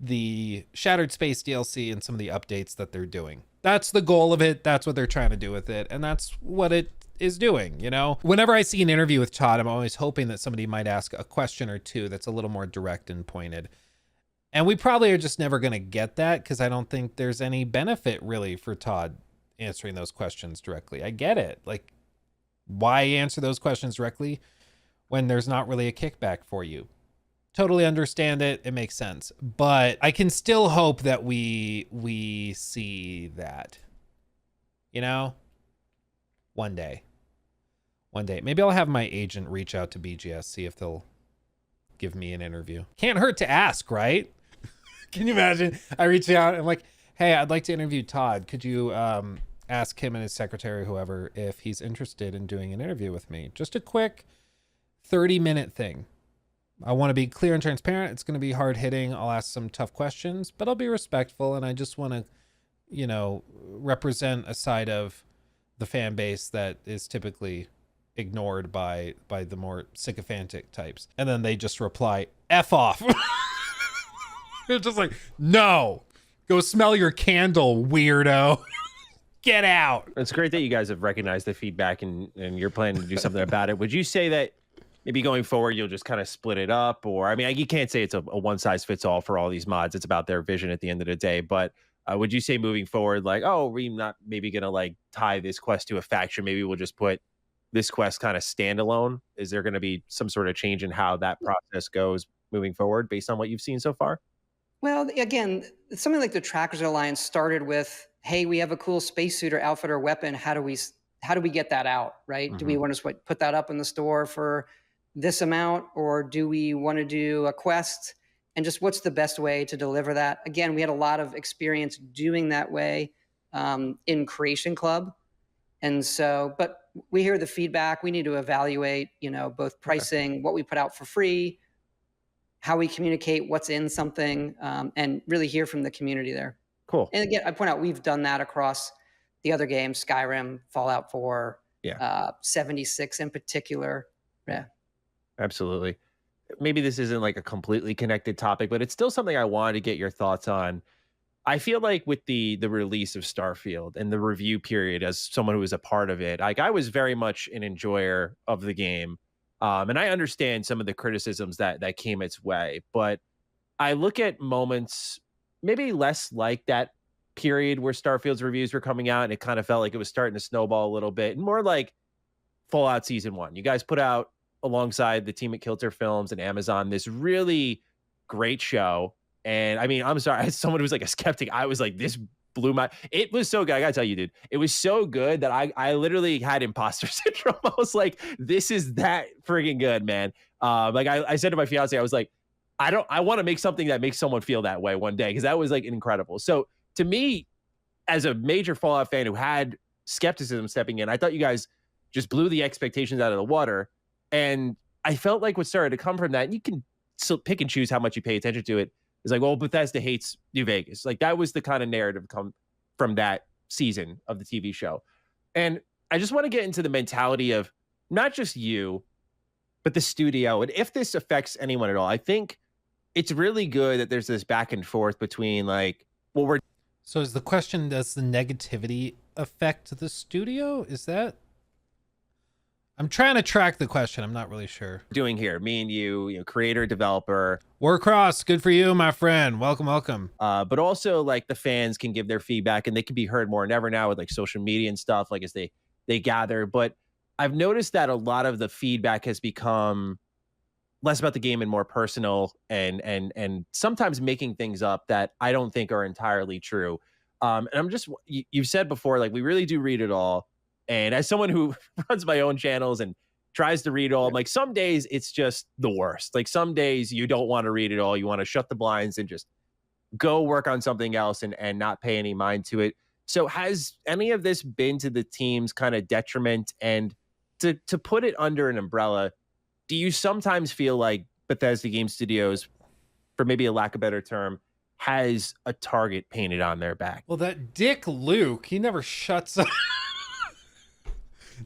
the Shattered Space DLC and some of the updates that they're doing. That's the goal of it. That's what they're trying to do with it. And that's what it is doing, you know? Whenever I see an interview with Todd, I'm always hoping that somebody might ask a question or two that's a little more direct and pointed. And we probably are just never going to get that because I don't think there's any benefit really for Todd answering those questions directly. I get it. Like, why answer those questions directly when there's not really a kickback for you? Totally understand it. It makes sense. But I can still hope that we see that, you know, one day. Maybe I'll have my agent reach out to BGS, see if they'll give me an interview. Can't hurt to ask, right? Can you imagine? I reach out and I'm like, hey, I'd like to interview Todd. Could you ask him and his secretary, whoever, if he's interested in doing an interview with me? Just a quick 30-minute thing. I want to be clear and transparent. It's going to be hard hitting. I'll ask some tough questions, but I'll be respectful. And I just want to, you know, represent a side of the fan base that is typically ignored by the more sycophantic types. And then they just reply, F off. It's just like, no, go smell your candle, weirdo. Get out. It's great that you guys have recognized the feedback and you're planning to do something about it. Would you say that maybe going forward, you'll just kind of split it up? Or, I mean, you can't say it's a one size fits all for all these mods. It's about their vision at the end of the day. But would you say moving forward, like, oh, we're not maybe going to like tie this quest to a faction. Maybe we'll just put this quest kind of standalone. Is there going to be some sort of change in how that process goes moving forward based on what you've seen so far? Well, again, something like the Trackers Alliance started with, hey, we have a cool spacesuit or outfit or weapon. How do we get that out, right? Mm-hmm. Do we want to put that up in the store for this amount, or do we want to do a quest? And just what's the best way to deliver that? Again, we had a lot of experience doing that way in Creation Club. And so, but we hear the feedback. We need to evaluate, you know, both pricing, what we put out for free, how we communicate what's in something, and really hear from the community there. Cool. And again, I point out we've done that across the other games, Skyrim, Fallout 4, 76 in particular. Yeah. Absolutely. Maybe this isn't like a completely connected topic, but it's still something I wanted to get your thoughts on. I feel like with the release of Starfield and the review period, as someone who was a part of it, like I was very much an enjoyer of the game. And I understand some of the criticisms that came its way, but I look at moments maybe less like that period where Starfield's reviews were coming out and it kind of felt like it was starting to snowball a little bit, and more like Fallout Season 1. You guys put out, alongside the team at Kilter Films and Amazon, this really great show. And I mean, I'm sorry, as someone who's like a skeptic, I was like, this blew my, it was so good. I gotta tell you, dude, it was so good that I literally had imposter syndrome. I was like, this is that friggin' good, man. Like I said to my fiance, I was like, I want to make something that makes someone feel that way one day, because that was like incredible. So to me, as a major Fallout fan who had skepticism stepping in, I thought you guys just blew the expectations out of the water. And I felt like what started to come from that, and you can still pick and choose how much you pay attention to it, is like, well, Bethesda hates New Vegas. Like that was the kind of narrative come from that season of the TV show. And I just want to get into the mentality of not just you, but the studio. And if this affects anyone at all, I think it's really good that there's this back and forth between like, well, we're... So is the question, does the negativity affect the studio? Is that... I'm trying to track the question. I'm not really sure. Doing here, me and you know, creator, developer. Warcross, good for you, my friend. Welcome, welcome. But also like the fans can give their feedback and they can be heard more than ever now with like social media and stuff, like as they gather. But I've noticed that a lot of the feedback has become less about the game and more personal, and sometimes making things up that I don't think are entirely true. And I'm just, you've said before, like we really do read it all. And as someone who runs my own channels and tries to read it all, like some days it's just the worst. Like some days you don't want to read it all. You want to shut the blinds and just go work on something else and not pay any mind to it. So has any of this been to the team's kind of detriment? And to put it under an umbrella, do you sometimes feel like Bethesda Game Studios, for maybe a lack of a better term, has a target painted on their back? Well, that dick Luke, he never shuts up.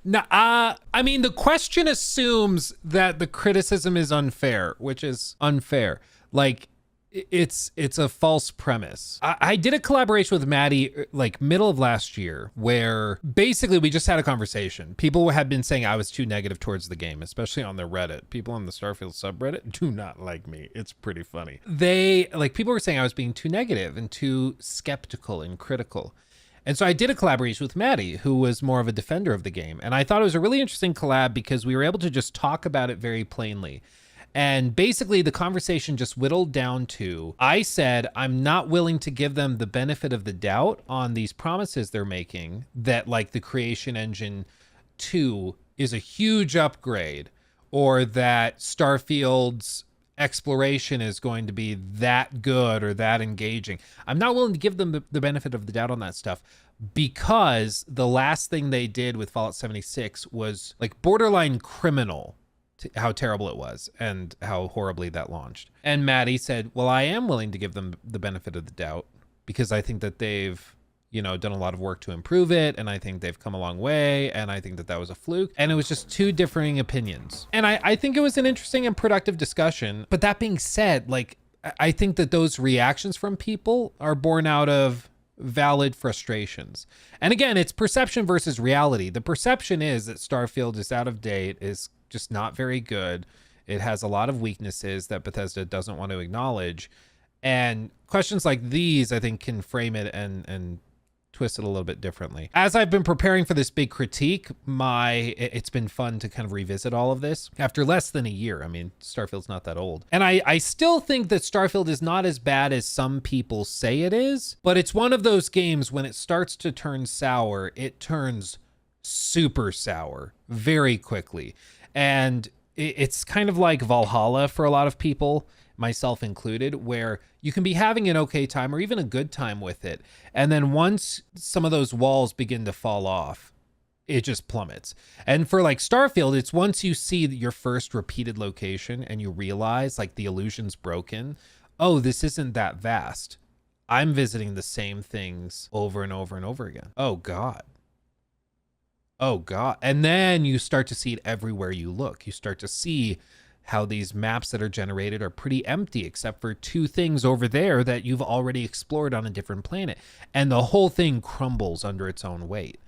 No, I mean, the question assumes that the criticism is unfair, which is unfair. Like, it's a false premise. I did a collaboration with Maddie like middle of last year where basically we just had a conversation. People had been saying I was too negative towards the game, especially on their Reddit. People on the Starfield subreddit do not like me. It's pretty funny. People were saying I was being too negative and too skeptical and critical. And so I did a collaboration with Maddie, who was more of a defender of the game. And I thought it was a really interesting collab because we were able to just talk about it very plainly. And basically the conversation just whittled down to, I said, I'm not willing to give them the benefit of the doubt on these promises they're making that like the Creation Engine 2 is a huge upgrade, or that Starfield's exploration is going to be that good or that engaging. I'm not willing to give them the benefit of the doubt on that stuff because the last thing they did with Fallout 76 was like borderline criminal, how terrible it was and how horribly that launched. And Maddie said, well, I am willing to give them the benefit of the doubt because I think that they've, done a lot of work to improve it. And I think they've come a long way. And I think that was a fluke. And it was just two differing opinions. And I think it was an interesting and productive discussion. But that being said, like, I think that those reactions from people are born out of valid frustrations. And again, it's perception versus reality. The perception is that Starfield is out of date, is just not very good. It has a lot of weaknesses that Bethesda doesn't want to acknowledge. And questions like these, I think, can frame it and twist it a little bit differently. As I've been preparing for this big critique, it's been fun to kind of revisit all of this after less than a year. I mean, Starfield's not that old. And I still think that Starfield is not as bad as some people say it is, but it's one of those games when it starts to turn sour, it turns super sour very quickly. And it's kind of like Valhalla for a lot of people, myself included, where you can be having an okay time or even a good time with it. And then once some of those walls begin to fall off, it just plummets. And for like Starfield, it's once you see your first repeated location and you realize like the illusion's broken. Oh, this isn't that vast. I'm visiting the same things over and over and over again. Oh God. Oh God. And then you start to see it everywhere you look. You start to see how these maps that are generated are pretty empty, except for two things over there that you've already explored on a different planet. And the whole thing crumbles under its own weight.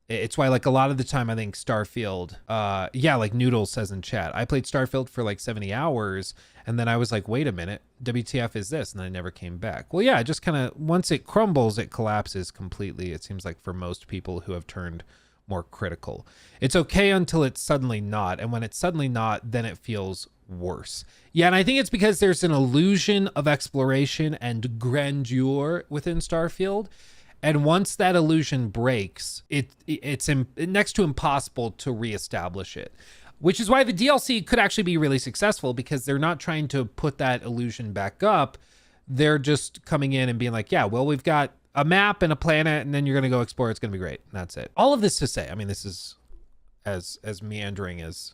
It's why, like, a lot of the time, I think Starfield, like Noodles says in chat, I played Starfield for like 70 hours. And then I was like, wait a minute, WTF is this? And I never came back. Well, yeah, it just kind of, once it crumbles, it collapses completely. It seems like for most people who have turned more critical. It's okay until it's suddenly not. And when it's suddenly not, then it feels worse. Yeah, and I think it's because there's an illusion of exploration and grandeur within Starfield. And once that illusion breaks, it's next to impossible to reestablish it. Which is why the DLC could actually be really successful, because they're not trying to put that illusion back up. They're just coming in and being like, yeah, well, we've got a map and a planet, and then you're going to go explore. It's going to be great. And that's it. All of this to say, I mean, this is as meandering as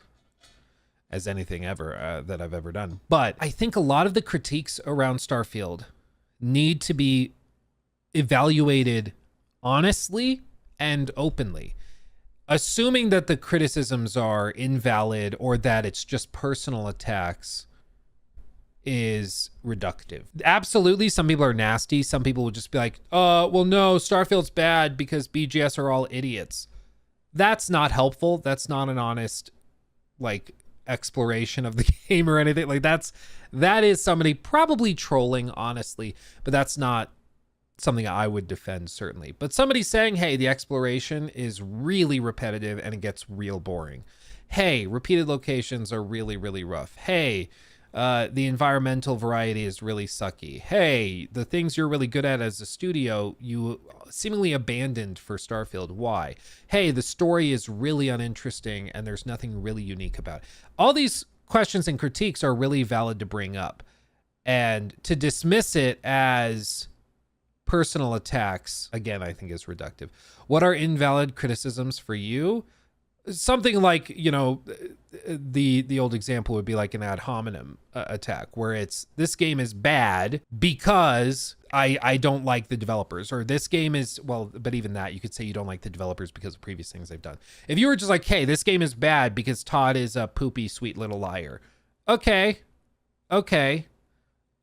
anything ever that I've ever done. But I think a lot of the critiques around Starfield need to be evaluated honestly and openly. Assuming that the criticisms are invalid or that it's just personal attacks is reductive. Absolutely, some people are nasty. Some people will just be like, well, no, Starfield's bad because BGS are all idiots. That's not helpful. That's not an honest, like, exploration of the game or anything. Like, that is somebody probably trolling, honestly, but that's not something I would defend, certainly. But somebody saying, hey, the exploration is really repetitive and it gets real boring. Hey, repeated locations are really, really rough. Hey, the environmental variety is really sucky. Hey, the things you're really good at as a studio, you seemingly abandoned for Starfield. Why? Hey, the story is really uninteresting and there's nothing really unique about it. All these questions and critiques are really valid to bring up. And to dismiss it as personal attacks, again, I think is reductive. What are invalid criticisms for you? Something like, the old example would be like an ad hominem attack, where it's, this game is bad because I don't like the developers, or this game is, well, but even that, you could say you don't like the developers because of previous things they've done. If you were just like, hey, this game is bad because Todd is a poopy, sweet little liar. Okay.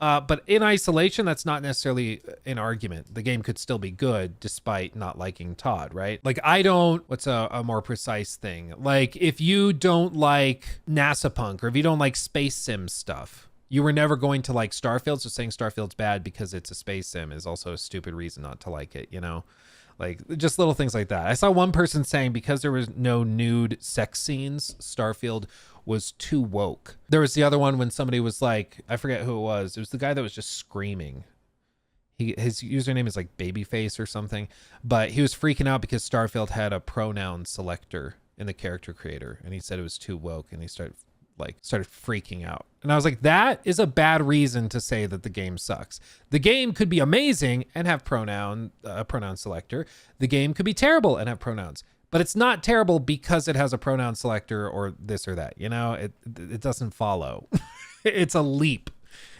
But in isolation, that's not necessarily an argument. The game could still be good despite not liking Todd, right? Like, what's a more precise thing? Like, if you don't like NASA Punk, or if you don't like space sim stuff, you were never going to like Starfield. So saying Starfield's bad because it's a space sim is also a stupid reason not to like it, you know? Like, just little things like that. I saw one person saying because there was no nude sex scenes, Starfield was too woke. There was the other one when somebody was like, I forget who it was. It was the guy that was just screaming. His username is like Babyface or something, but he was freaking out because Starfield had a pronoun selector in the character creator, and he said it was too woke, and he started freaking out. And I was like, that is a bad reason to say that the game sucks. The game could be amazing and have pronoun selector. The game could be terrible and have pronouns. But it's not terrible because it has a pronoun selector or this or that. You know, it doesn't follow. It's a leap.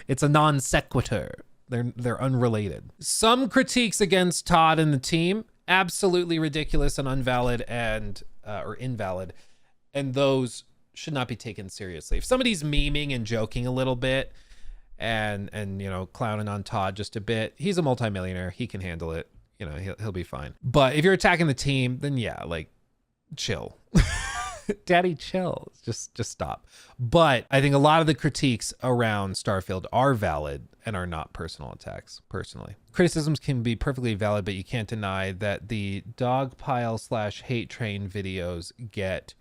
It's a non sequitur. They're unrelated. Some critiques against Todd and the team, absolutely ridiculous and invalid, and those should not be taken seriously. If somebody's memeing and joking a little bit and you know, clowning on Todd just a bit, he's a multimillionaire. He can handle it. You know, he'll be fine. But if you're attacking the team, then yeah, like, chill. Daddy, chill. Just stop. But I think a lot of the critiques around Starfield are valid and are not personal attacks, personally. Criticisms can be perfectly valid, but you can't deny that the dogpile/hate train videos get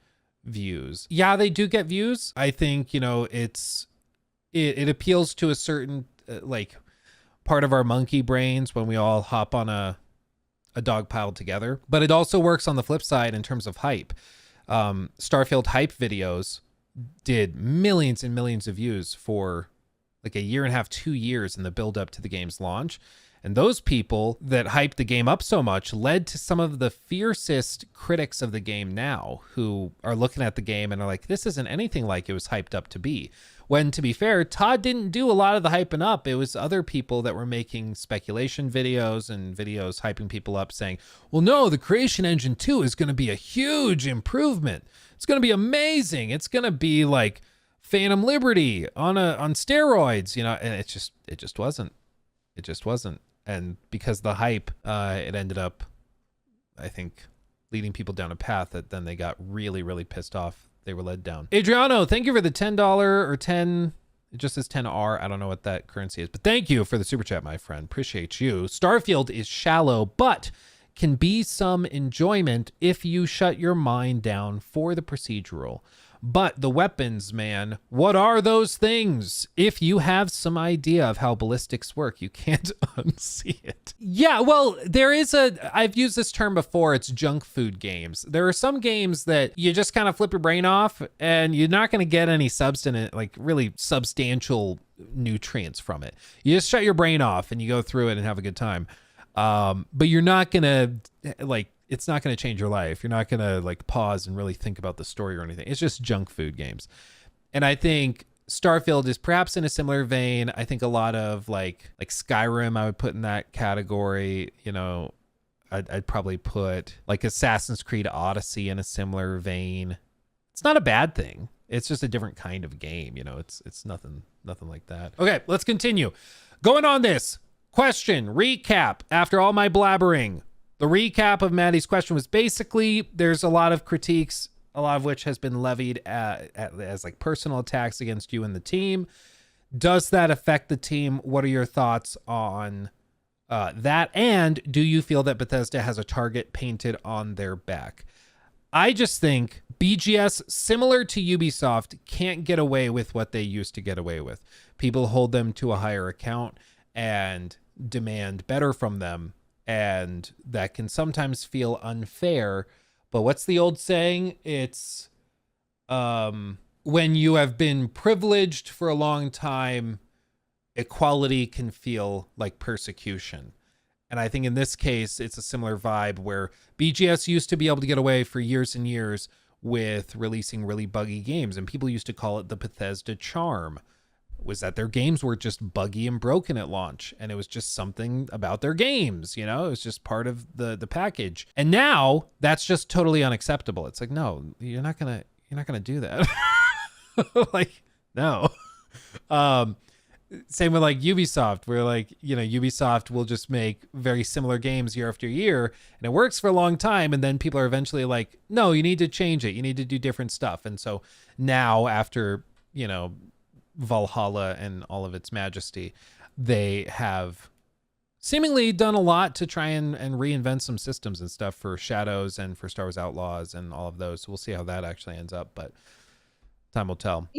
views. Yeah, they do get views. I think, you know, it appeals to a certain like part of our monkey brains when we all hop on a dog pile together, but it also works on the flip side in terms of hype. Starfield hype videos did millions and millions of views for like a year and a half, 2 years in the build up to the game's launch. And those people that hyped the game up so much led to some of the fiercest critics of the game now, who are looking at the game and are like, this isn't anything like it was hyped up to be. When, to be fair, Todd didn't do a lot of the hyping up. It was other people that were making speculation videos and videos hyping people up saying, well, no, the Creation Engine 2 is going to be a huge improvement. It's going to be amazing. It's going to be like Phantom Liberty on steroids, you know, and it just wasn't. It just wasn't. And because the hype, it ended up, I think, leading people down a path that then they got really, really pissed off. They were led down. Adriano, thank you for the $10 or 10. It just says 10R. I don't know what that currency is, but thank you for the super chat, my friend. Appreciate you. Starfield is shallow, but can be some enjoyment if you shut your mind down for the procedural. But the weapons, man, what are those things? If you have some idea of how ballistics work, you can't unsee it. Yeah, well, I've used this term before, it's junk food games. There are some games that you just kind of flip your brain off and you're not going to get any substance, like really substantial nutrients from it. You just shut your brain off and you go through it and have a good time. But you're not going to like, it's not going to change your life. You're not going to like pause and really think about the story or anything. It's just junk food games. And I think Starfield is perhaps in a similar vein. I think a lot of like Skyrim, I would put in that category. You know, I'd probably put like Assassin's Creed Odyssey in a similar vein. It's not a bad thing. It's just a different kind of game. You know, it's nothing like that. Okay, let's continue. Going on this question, recap after all my blabbering. The recap of Maddie's question was basically there's a lot of critiques, a lot of which has been levied as like personal attacks against you and the team. Does that affect the team? What are your thoughts on that? And do you feel that Bethesda has a target painted on their back? I just think BGS, similar to Ubisoft, can't get away with what they used to get away with. People hold them to a higher account and demand better from them. And that can sometimes feel unfair. But what's the old saying? It's when you have been privileged for a long time, equality can feel like persecution. And I think in this case, it's a similar vibe where BGS used to be able to get away for years and years with releasing really buggy games. And people used to call it the Bethesda charm. Was that their games were just buggy and broken at launch, and it was just something about their games, you know, it was just part of the package. And now that's just totally unacceptable. It's like, no, you're not gonna do that. Like, no. same with like Ubisoft, where like, Ubisoft will just make very similar games year after year, and it works for a long time. And then people are eventually like, no, you need to change it. You need to do different stuff. And so now after, Valhalla and all of its majesty, they have seemingly done a lot to try and reinvent some systems and stuff for Shadows and for Star Wars Outlaws and all of those. So we'll see how that actually ends up, but time will tell.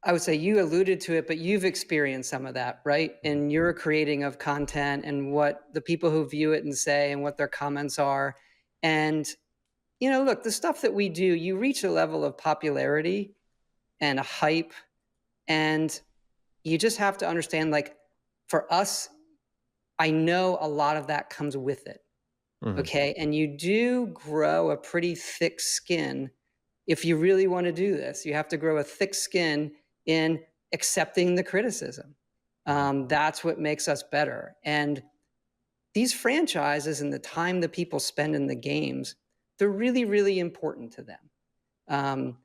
I would say you alluded to it, but you've experienced some of that, right? In your creating of content and what the people who view it and say and what their comments are. And, look, the stuff that we do, you reach a level of popularity and a hype, and you just have to understand, like, for us, I know a lot of that comes with it. Mhm. Okay. And you do grow a pretty thick skin. If you really want to do this, you have to grow a thick skin in accepting the criticism. That's what makes us better. And these franchises and the time that people spend in the games, they're really, really important to them.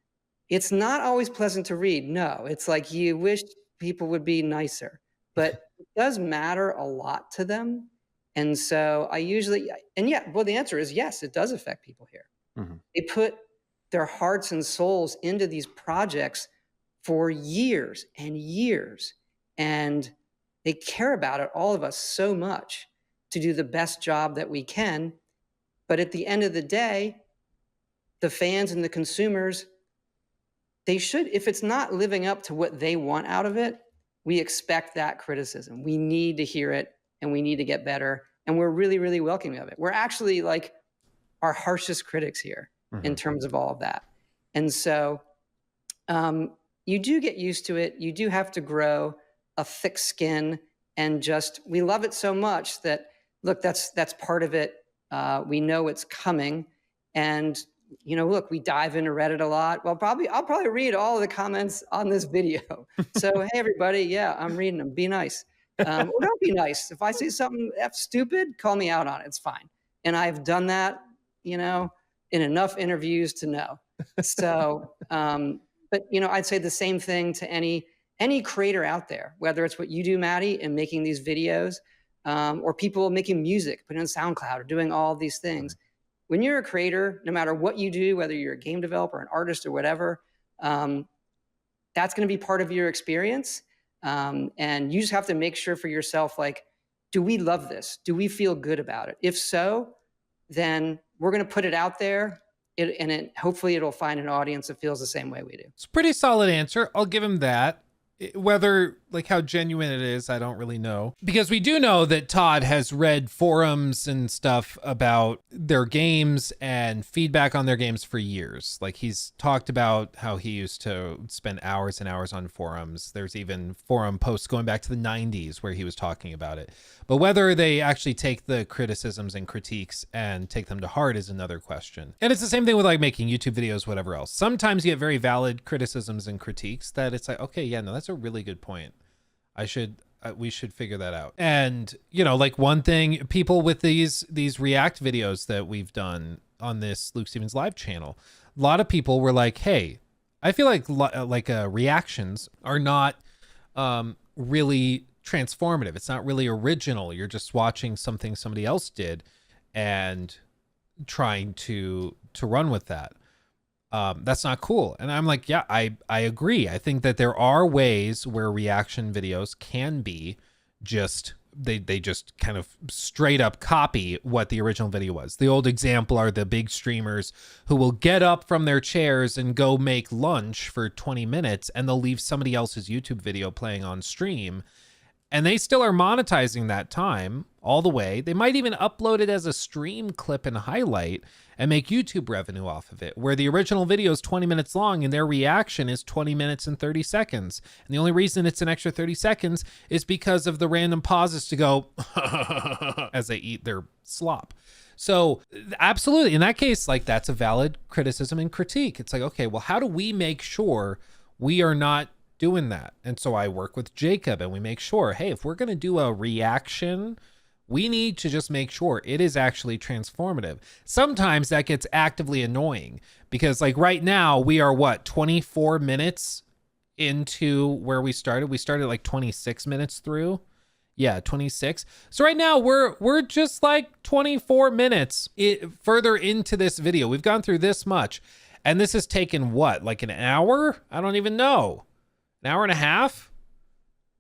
It's not always pleasant to read. No, it's like you wish people would be nicer, but it does matter a lot to them. And so the answer is yes, it does affect people here. Mhm. They put their hearts and souls into these projects for years and years, and they care about it, all of us, so much, to do the best job that we can. But at the end of the day, the fans and the consumers, they should, if it's not living up to what they want out of it, we expect that criticism. We need to hear it, and we need to get better. And we're really, really welcoming of it. We're actually like our harshest critics here in terms of all of that. And so you do get used to it. You do have to grow a thick skin, and we love it so much that, look, that's part of it. We know it's coming. And, look, we dive into Reddit a lot. Well, I'll probably read all of the comments on this video. So, hey, everybody, yeah, I'm reading them. Be nice. Or don't be nice. If I say something stupid, call me out on it. It's fine. And I've done that, in enough interviews to know. So, but, I'd say the same thing to any creator out there, whether it's what you do, Matty, and making these videos, or people making music, putting on SoundCloud, or doing all of these things. When you're a creator, no matter what you do, whether you're a game developer, an artist, or whatever, that's going to be part of your experience. And you just have to make sure for yourself, like, do we love this? Do we feel good about it? If so, then we're going to put it out there, and hopefully it'll find an audience that feels the same way we do. It's a pretty solid answer. I'll give him that. Whether, like, how genuine it is, I don't really know. Because we do know that Todd has read forums and stuff about their games and feedback on their games for years. Like, he's talked about how he used to spend hours and hours on forums. There's even forum posts going back to the 90s where he was talking about it. But whether they actually take the criticisms and critiques and take them to heart is another question. And it's the same thing with, like, making YouTube videos, whatever else. Sometimes you get very valid criticisms and critiques that it's like, okay, yeah, no, that's a really good point. We should figure that out. And, like, one thing, people with these React videos that we've done on this Luke Stevens live channel, a lot of people were like, hey, I feel like reactions are not really transformative. It's not really original. You're just watching something somebody else did and trying to run with that. That's not cool. And I'm like, yeah, I agree. I think that there are ways where reaction videos can be just, they just kind of straight up copy what the original video was. The old example are the big streamers who will get up from their chairs and go make lunch for 20 minutes, and they'll leave somebody else's YouTube video playing on stream. And they still are monetizing that time all the way. They might even upload it as a stream clip and highlight and make YouTube revenue off of it, where the original video is 20 minutes long and their reaction is 20 minutes and 30 seconds. And the only reason it's an extra 30 seconds is because of the random pauses to go as they eat their slop. So absolutely, in that case, like, that's a valid criticism and critique. It's like, okay, well, how do we make sure we are not doing that? And so I work with Jacob and we make sure, hey, if we're going to do a reaction, we need to just make sure it is actually transformative. Sometimes that gets actively annoying because, like, right now we are 24 minutes into where we started. We started like 26 minutes through. Yeah, 26. So right now we're just like 24 minutes further into this video. We've gone through this much, and this has taken what, like an hour? I don't even know. An hour and a half?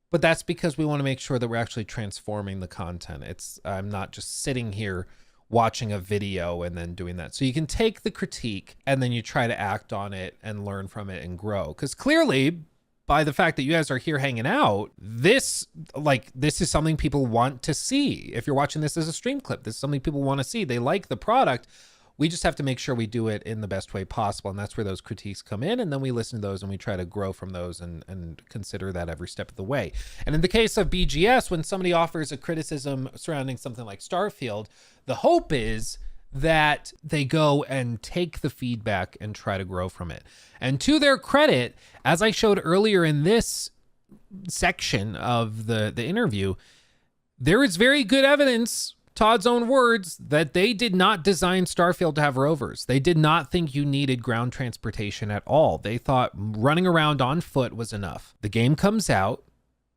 But that's because we want to make sure that we're actually transforming the content. I'm not just sitting here watching a video and then doing that. So you can take the critique and then you try to act on it and learn from it and grow. Because clearly, by the fact that you guys are here hanging out, this is something people want to see. If you're watching this as a stream clip, this is something people want to see. They like the product. We just have to make sure we do it in the best way possible. And that's where those critiques come in. And then we listen to those and we try to grow from those and consider that every step of the way. And in the case of BGS, when somebody offers a criticism surrounding something like Starfield, the hope is that they go and take the feedback and try to grow from it. And to their credit, as I showed earlier in this section of the interview, there is very good evidence, Todd's own words, that they did not design Starfield to have rovers. They did not think you needed ground transportation at all. They thought running around on foot was enough. The game comes out,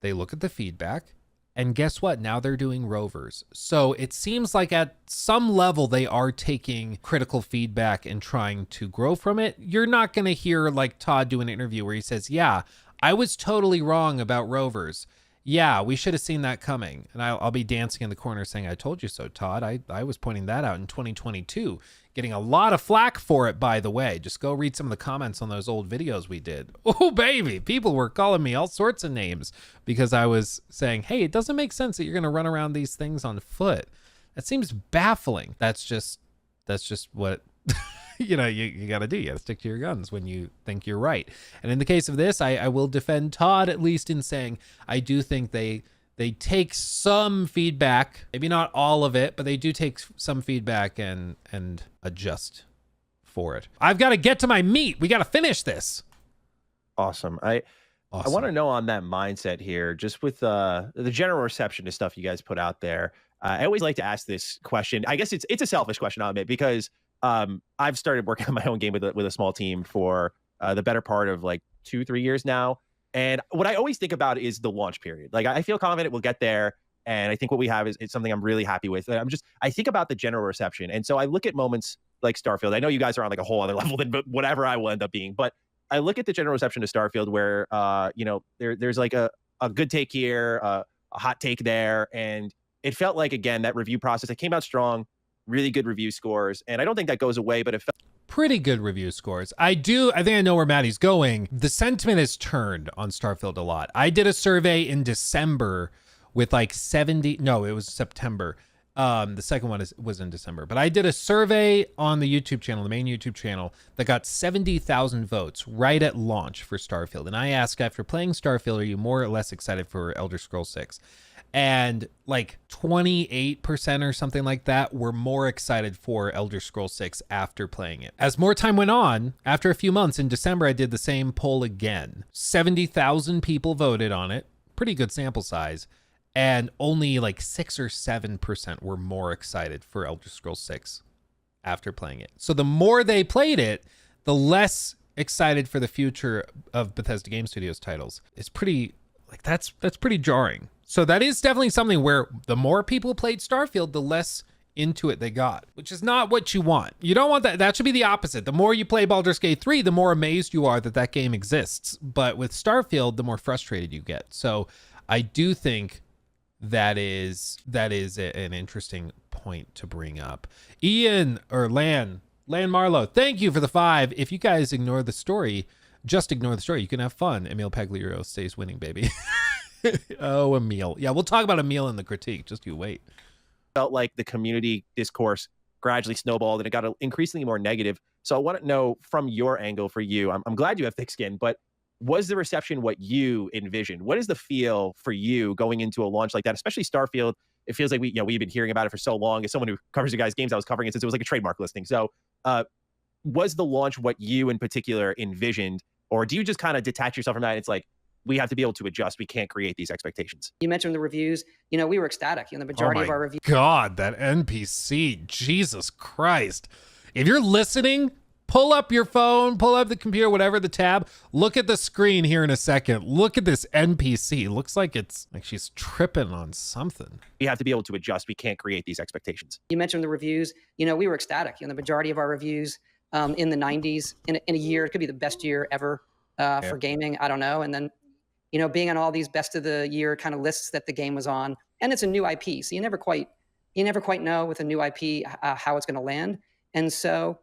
they look at the feedback, and guess what? Now they're doing rovers. So it seems like at some level they are taking critical feedback and trying to grow from it. You're not going to hear like Todd do an interview where he says, yeah, I was totally wrong about rovers. Yeah, we should have seen that coming. And I'll be dancing in the corner saying, I told you so, Todd. I was pointing that out in 2022. Getting a lot of flack for it, by the way. Just go read some of the comments on those old videos we did. Oh, baby. People were calling me all sorts of names because I was saying, hey, it doesn't make sense that you're going to run around these things on foot. That seems baffling. That's just what... you got to do. You got to stick to your guns when you think you're right. And in the case of this, I will defend Todd, at least in saying I do think they take some feedback, maybe not all of it, but they do take some feedback and adjust for it. I've got to get to my meat. We got to finish this. Awesome. I want to know on that mindset here, just with the general reception to stuff you guys put out there. I always like to ask this question. I guess it's a selfish question, I'll admit, because I've started working on my own game with a small team for the better part of like 2-3 years now. And what I always think about is the launch period. Like, I feel confident we'll get there. And I think what we have is something I'm really happy with. I think about the general reception. And so I look at moments like Starfield. I know you guys are on like a whole other level than whatever I will end up being, but I look at the general reception to Starfield where, there's like a good take here, a hot take there. And it felt like, again, that review process, it came out strong, really good review scores. And I don't think that goes away, but it felt pretty good review scores. I think I know where Matty's going. The sentiment has turned on Starfield a lot. I did a survey in December with like 70, no, it was September. The second one was in December, but I did a survey on the YouTube channel, the main YouTube channel, that got 70,000 votes right at launch for Starfield. And I asked, after playing Starfield, are you more or less excited for Elder Scrolls 6? And like 28% or something like that were more excited for Elder Scrolls 6 after playing it. As more time went on, after a few months, in December, I did the same poll again. 70,000 people voted on it. Pretty good sample size. And only like 6 or 7% were more excited for Elder Scrolls 6 after playing it. So the more they played it, the less excited for the future of Bethesda Game Studios titles. It's pretty, like, that's pretty jarring. So that is definitely something where the more people played Starfield, the less into it they got, which is not what you want. You don't want that. That should be the opposite. The more you play Baldur's Gate 3, the more amazed you are that that game exists. But with Starfield, the more frustrated you get. So I do think that is an interesting point to bring up. Ian or Lan Marlowe, thank you for the 5. If you guys ignore the story, just ignore the story. You can have fun. Emil Pagliaro stays winning, baby. Oh, Emil. Yeah, we'll talk about Emil in the critique. Just you wait. Felt like the community discourse gradually snowballed and it got increasingly more negative. So I want to know from your angle for you, I'm glad you have thick skin, but was the reception what you envisioned? What is the feel for you going into a launch like that, especially Starfield? It feels like we've been hearing about it for so long. As someone who covers you guys' games, I was covering it since it was like a trademark listing. So was the launch what you in particular envisioned, or do you just kind of detach yourself from that? It's like, we have to be able to adjust. We can't create these expectations. You mentioned the reviews. We were ecstatic. The majority of our reviews. God, that NPC, Jesus Christ. If you're listening, pull up your phone, pull up the computer, whatever the tab. Look at the screen here in a second. Look at this NPC. Looks like it's like she's tripping on something. We have to be able to adjust. We can't create these expectations. You mentioned the reviews. You know, we were ecstatic. You know, the majority of our reviews in the 90s, in a year, it could be the best year ever for gaming. I don't know. And then, you know, being on all these best of the year kind of lists that the game was on, and it's a new IP, so you never quite know with a new IP how it's going to land. And so,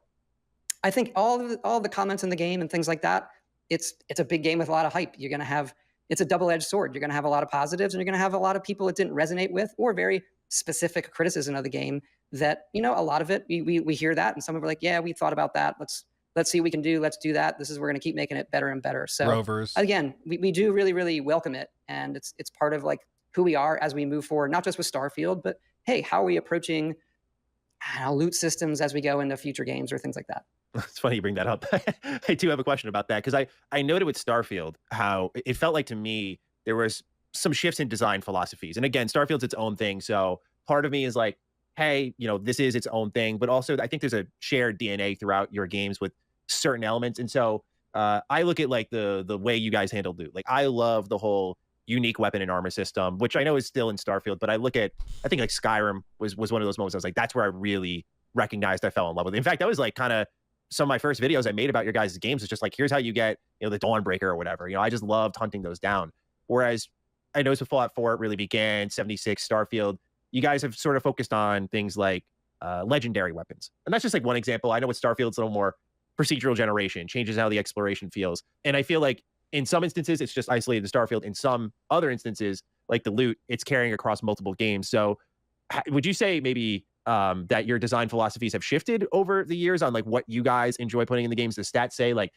I think all the comments in the game and things like that, it's a big game with a lot of hype. You're going to have, it's a double-edged sword. You're going to have a lot of positives, and you're going to have a lot of people it didn't resonate with, or very specific criticism of the game that, you know, a lot of it we hear that, and some of are like, yeah, we thought about that. Let's see what we can do. Let's do that. We're going to keep making it better and better. So Rovers. Again, we do really, really welcome it. And it's part of like who we are as we move forward, not just with Starfield, but hey, how are we approaching loot systems as we go into future games or things like that? It's funny you bring that up. I do have a question about that, because I noted with Starfield how it felt like to me there was some shifts in design philosophies. And again, Starfield's its own thing. So part of me is like, hey, you know, this is its own thing. But also I think there's a shared DNA throughout your games with certain elements. And so I look at like the way you guys handle loot. Like I love the whole unique weapon and armor system, which I know is still in Starfield. But I think like Skyrim was one of those moments I was like, that's where I really recognized I fell in love with it. In fact, that was like kind of some of my first videos I made about your guys' games. Is just like, here's how you get, you know, the Dawnbreaker or whatever. You know, I just loved hunting those down. Whereas I noticed with Fallout 4, it really began, 76, Starfield, you guys have sort of focused on things like legendary weapons. And that's just like one example. I know with Starfield, it's a little more procedural generation, changes how the exploration feels. And I feel like in some instances, it's just isolated to Starfield. In some other instances, like the loot, it's carrying across multiple games. So would you say maybe that your design philosophies have shifted over the years on like what you guys enjoy putting in the games? The stats say like,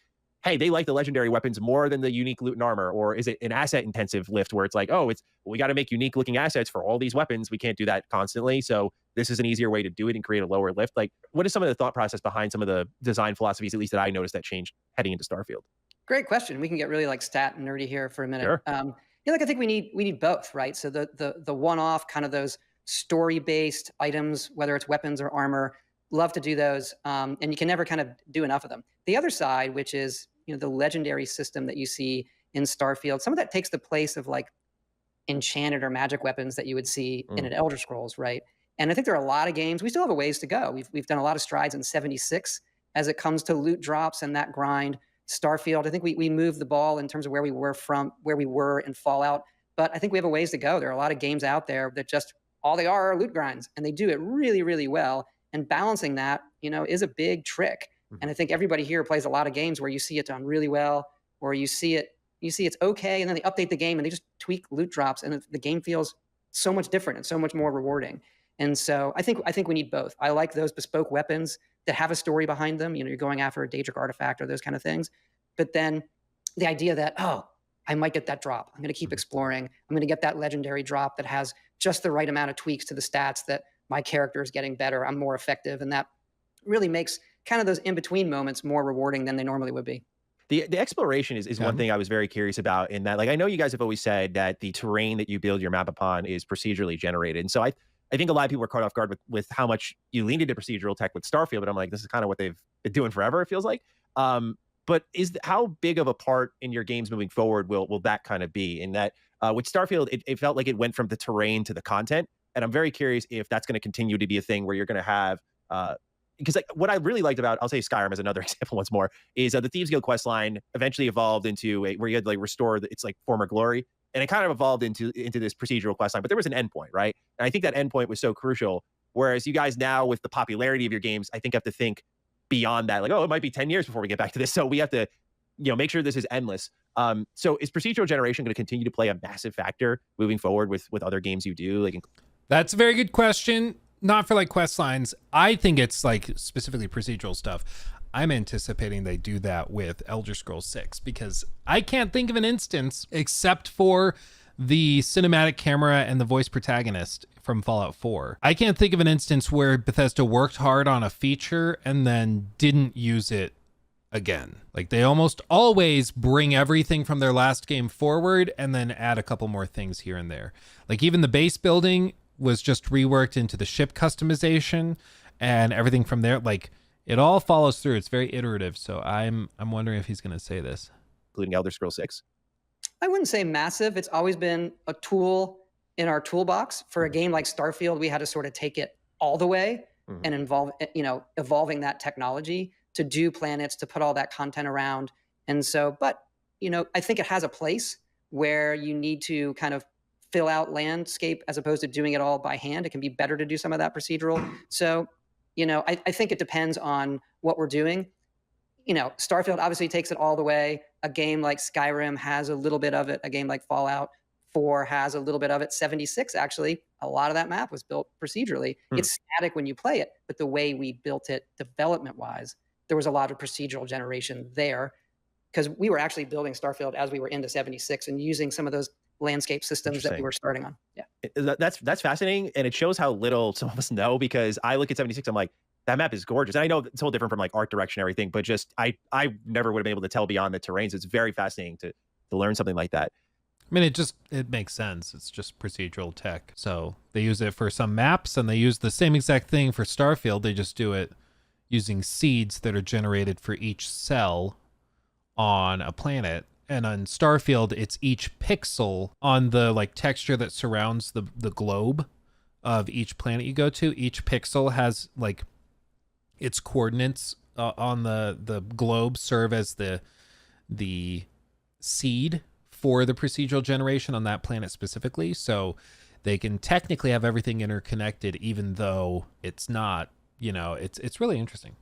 hey, they like the legendary weapons more than the unique loot and armor? Or is it an asset intensive lift where it's like, oh, we got to make unique looking assets for all these weapons. We can't do that constantly. So this is an easier way to do it and create a lower lift. Like, what is some of the thought process behind some of the design philosophies, at least that I noticed that changed heading into Starfield? Great question. We can get really like stat and nerdy here for a minute. Sure. Yeah, like I think we need both, right? So the one-off kind of those story-based items, whether it's weapons or armor, love to do those, and you can never kind of do enough of them. The other side, which is, you know, the legendary system that you see in Starfield, some of that takes the place of like enchanted or magic weapons that you would see in an Elder Scrolls, right? And I think there are a lot of games. We still have a ways to go. We've done a lot of strides in 76 as it comes to loot drops and that grind. Starfield, I think we moved the ball in terms of where we were in Fallout, but I think we have a ways to go. There are a lot of games out there that just all they are loot grinds, and they do it really, really well. And balancing that, you know, is a big trick. And I think everybody here plays a lot of games where you see it done really well, or you see it's okay, and then they update the game and they just tweak loot drops, and the game feels so much different and so much more rewarding. And so I think we need both. I like those bespoke weapons that have a story behind them. You know, you're going after a Daedric artifact or those kind of things. But then the idea that, oh, I might get that drop. I'm going to keep exploring. I'm going to get that legendary drop that has just the right amount of tweaks to the stats that my character is getting better. I'm more effective. And that really makes kind of those in-between moments more rewarding than they normally would be. The exploration is one thing I was very curious about, in that, like, I know you guys have always said that the terrain that you build your map upon is procedurally generated. And so I think a lot of people were caught off guard with how much you leaned into procedural tech with Starfield, but I'm like, this is kind of what they've been doing forever, it feels like. But how big of a part in your games moving forward will that kind of be? In that with Starfield, it felt like it went from the terrain to the content. And I'm very curious if that's going to continue to be a thing where you're going to have, because like what I really liked about, I'll say Skyrim as another example once more, is the Thieves Guild quest line eventually evolved into where you had to like restore its like former glory. And it kind of evolved into this procedural quest line, but there was an endpoint, right? And I think that endpoint was so crucial. Whereas you guys now, with the popularity of your games, I think have to think beyond that. Like, oh, it might be 10 years before we get back to this. So we have to, make sure this is endless. So is procedural generation going to continue to play a massive factor moving forward with other games you do? Like, that's a very good question. Not for like quest lines. I think it's like specifically procedural stuff. I'm anticipating they do that with Elder Scrolls 6, because I can't think of an instance except for the cinematic camera and the voice protagonist from Fallout 4. I can't think of an instance where Bethesda worked hard on a feature and then didn't use it again. Like, they almost always bring everything from their last game forward and then add a couple more things here and there. Like, even the base building was just reworked into the ship customization and everything from there. Like, it all follows through. It's very iterative. So I'm wondering if he's going to say this. Including Elder Scrolls 6. I wouldn't say massive. It's always been a tool in our toolbox. For a game like Starfield, we had to sort of take it all the way and evolving that technology to do planets, to put all that content around. And so, but, I think it has a place where you need to kind of fill out landscape as opposed to doing it all by hand. It can be better to do some of that procedural. So, I think it depends on what we're doing. Starfield obviously takes it all the way. A game like Skyrim has a little bit of it. A game like Fallout 4 has a little bit of it. 76, actually, a lot of that map was built procedurally. It's static when you play it, but the way we built it development-wise, there was a lot of procedural generation there because we were actually building Starfield as we were into 76 and using some of those landscape systems that we were starting on. Yeah, that's fascinating, and it shows how little some of us know, because I look at 76, I'm like, that map is gorgeous. And I know it's a little different from like art direction and everything, but just I never would have been able to tell beyond the terrains. It's very fascinating to learn something like that. I mean, it makes sense. It's just procedural tech. So they use it for some maps, and they use the same exact thing for Starfield. They just do it using seeds that are generated for each cell on a planet. And on Starfield, it's each pixel on the like texture that surrounds the globe of each planet you go to. Each pixel has like its coordinates on the globe serve as the seed for the procedural generation on that planet specifically. So they can technically have everything interconnected, even though it's not, it's really interesting.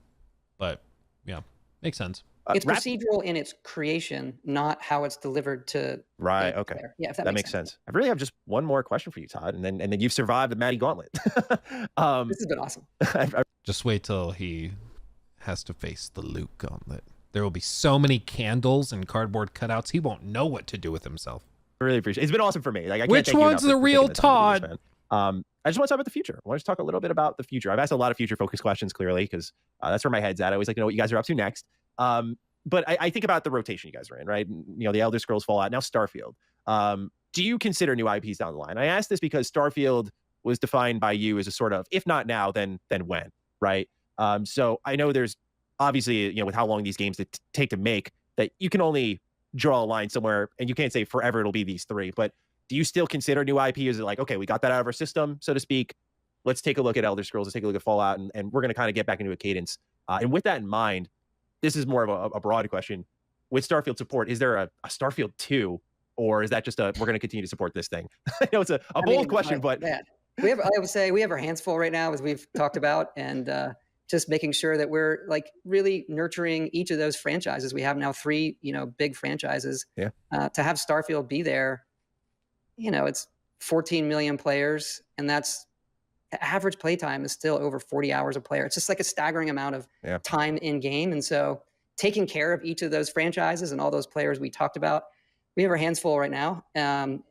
But yeah, makes sense. It's procedural in its creation, not how it's delivered to. Right. Okay. Player. Yeah, if that makes sense. I really have just one more question for you, Todd, and then you've survived the Matty Gauntlet. This has been awesome. Just wait till he has to face the Luke Gauntlet. There will be so many candles and cardboard cutouts, he won't know what to do with himself. I really appreciate it. It's been awesome for me. Like, I can't Which thank you one's enough the for real taking the time to do Todd? this, man. I just want to talk about the future. I want to talk a little bit about the future. I've asked a lot of future-focused questions, clearly, because that's where my head's at. I always like to know what you guys are up to next. But I think about the rotation you guys are in, right? The Elder Scrolls Fallout, now Starfield. Do you consider new IPs down the line? I ask this because Starfield was defined by you as a sort of, if not now, then when, right? So I know there's obviously, with how long these games take to make, that you can only draw a line somewhere, and you can't say forever it'll be these three. But do you still consider new IP? Is it like, okay, we got that out of our system, so to speak, let's take a look at Elder Scrolls, let's take a look at Fallout, and we're going to kind of get back into a cadence. And with that in mind, this is more of a broad question. With Starfield support, is there a Starfield 2, or is that just we're going to continue to support this thing? I know it's a bold question, but I would say we have our hands full right now, as we've talked about, and just making sure that we're like really nurturing each of those franchises. We have now 3, big franchises. Yeah. To have Starfield be there, it's 14 million players, and that's the average playtime is still over 40 hours a player. It's just like a staggering amount of time in game. And so taking care of each of those franchises and all those players we talked about, we have our hands full right now, and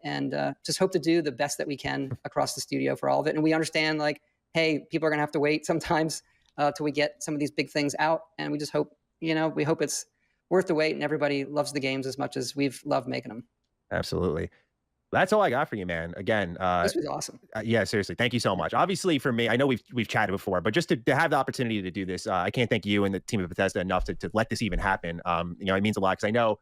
just hope to do the best that we can across the studio for all of it. And we understand, like, hey, people are going to have to wait sometimes till we get some of these big things out. And we just hope, we hope it's worth the wait and everybody loves the games as much as we've loved making them. Absolutely. That's all I got for you, man. Again, this was awesome. Yeah, seriously. Thank you so much. Obviously, for me, I know we've chatted before, but just to have the opportunity to do this, I can't thank you and the team of Bethesda enough to let this even happen. It means a lot, because I know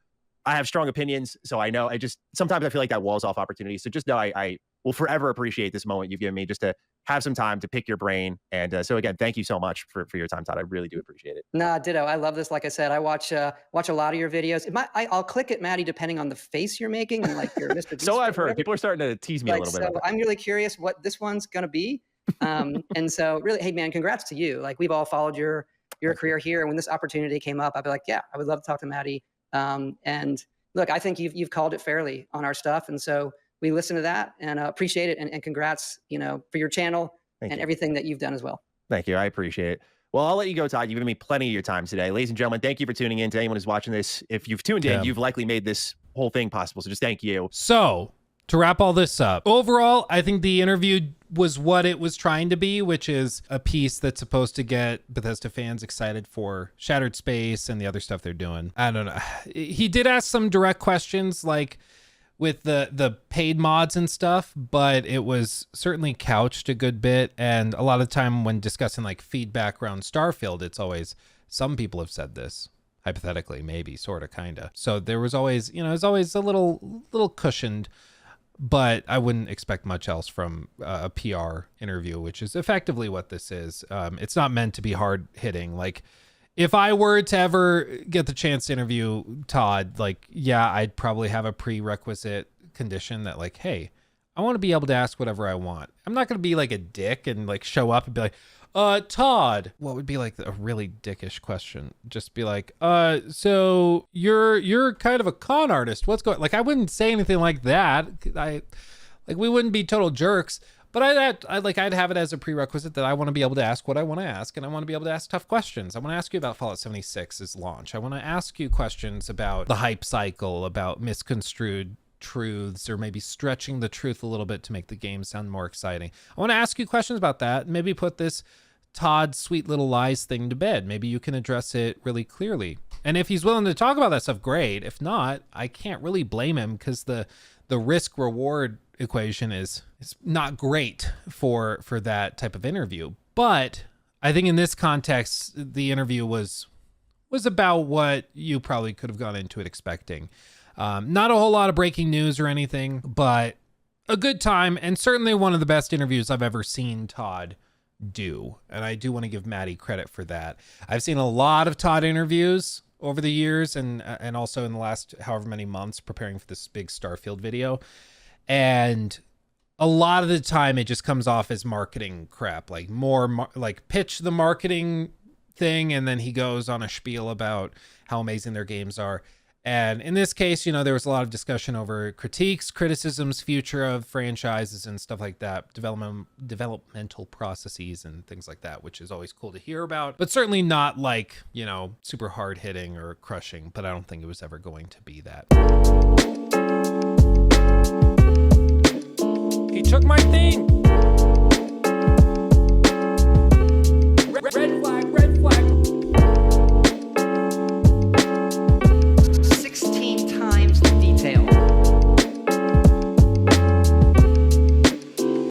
I have strong opinions. So I know sometimes I feel like that walls off opportunities. So just know I will forever appreciate this moment you've given me just to have some time to pick your brain. And so again, thank you so much for your time, Todd. I really do appreciate it. Nah, ditto. I love this. Like I said, I watch a lot of your videos. I'll click it, Matty, depending on the face you're making and like your Mr. Beast. So I've heard. People are starting to tease me a little bit. So I'm really curious what this one's going to be. And so really, hey man, congrats to you. Like, we've all followed your career here. And when this opportunity came up, I'd be like, yeah, I would love to talk to Matty. And look, I think you've called it fairly on our stuff. And so we listen to that and appreciate it. And congrats, for your channel and everything that you've done as well. Thank you. I appreciate it. Well, I'll let you go, Todd. You've given me plenty of your time today. Ladies and gentlemen, thank you for tuning in. To anyone who's watching this, if you've tuned in, you've likely made this whole thing possible. So just thank you. So to wrap all this up, overall, I think the interview was what it was trying to be, which is a piece that's supposed to get Bethesda fans excited for Shattered Space and the other stuff they're doing. I don't know. He did ask some direct questions, like, with the paid mods and stuff, but it was certainly couched a good bit. And a lot of time when discussing like feedback around Starfield, it's always, some people have said this, hypothetically, maybe, sort of, kind of. So there was always, you know, it's always a little cushioned, but I wouldn't expect much else from a PR interview, which is effectively what this is. It's not meant to be hard hitting. Like, if I were to ever get the chance to interview Todd, like, yeah, I'd probably have a prerequisite condition that, like, hey, I want to be able to ask whatever I want. I'm not going to be like a dick and like show up and be like, Todd, what would be like a really dickish question? Just be like, so you're kind of a con artist. What's going, like, I wouldn't say anything like that. We wouldn't be total jerks. But I'd have it as a prerequisite that I want to be able to ask what I want to ask, and I want to be able to ask tough questions. I want to ask you about Fallout 76's launch. I want to ask you questions about the hype cycle, about misconstrued truths, or maybe stretching the truth a little bit to make the game sound more exciting. I want to ask you questions about that, and maybe put this Todd sweet little lies thing to bed. Maybe you can address it really clearly. And if he's willing to talk about that stuff, great. If not, I can't really blame him, because the risk reward equation is not great for that type of interview. But I think in this context, the interview was about what you probably could have gone into it expecting. Not a whole lot of breaking news or anything, but a good time, and certainly one of the best interviews I've ever seen Todd do. And I do want to give Matty credit for that. I've seen a lot of Todd interviews over the years, and also in the last however many months preparing for this big Starfield video. And a lot of the time it just comes off as marketing crap, like like pitch the marketing thing, and then he goes on a spiel about how amazing their games are. And in this case, you know, there was a lot of discussion over criticisms, future of franchises and stuff like that, developmental processes and things like that, which is always cool to hear about, but certainly not like, you know, super hard hitting or crushing, but I don't think it was ever going to be that. He took my thing. Red flag.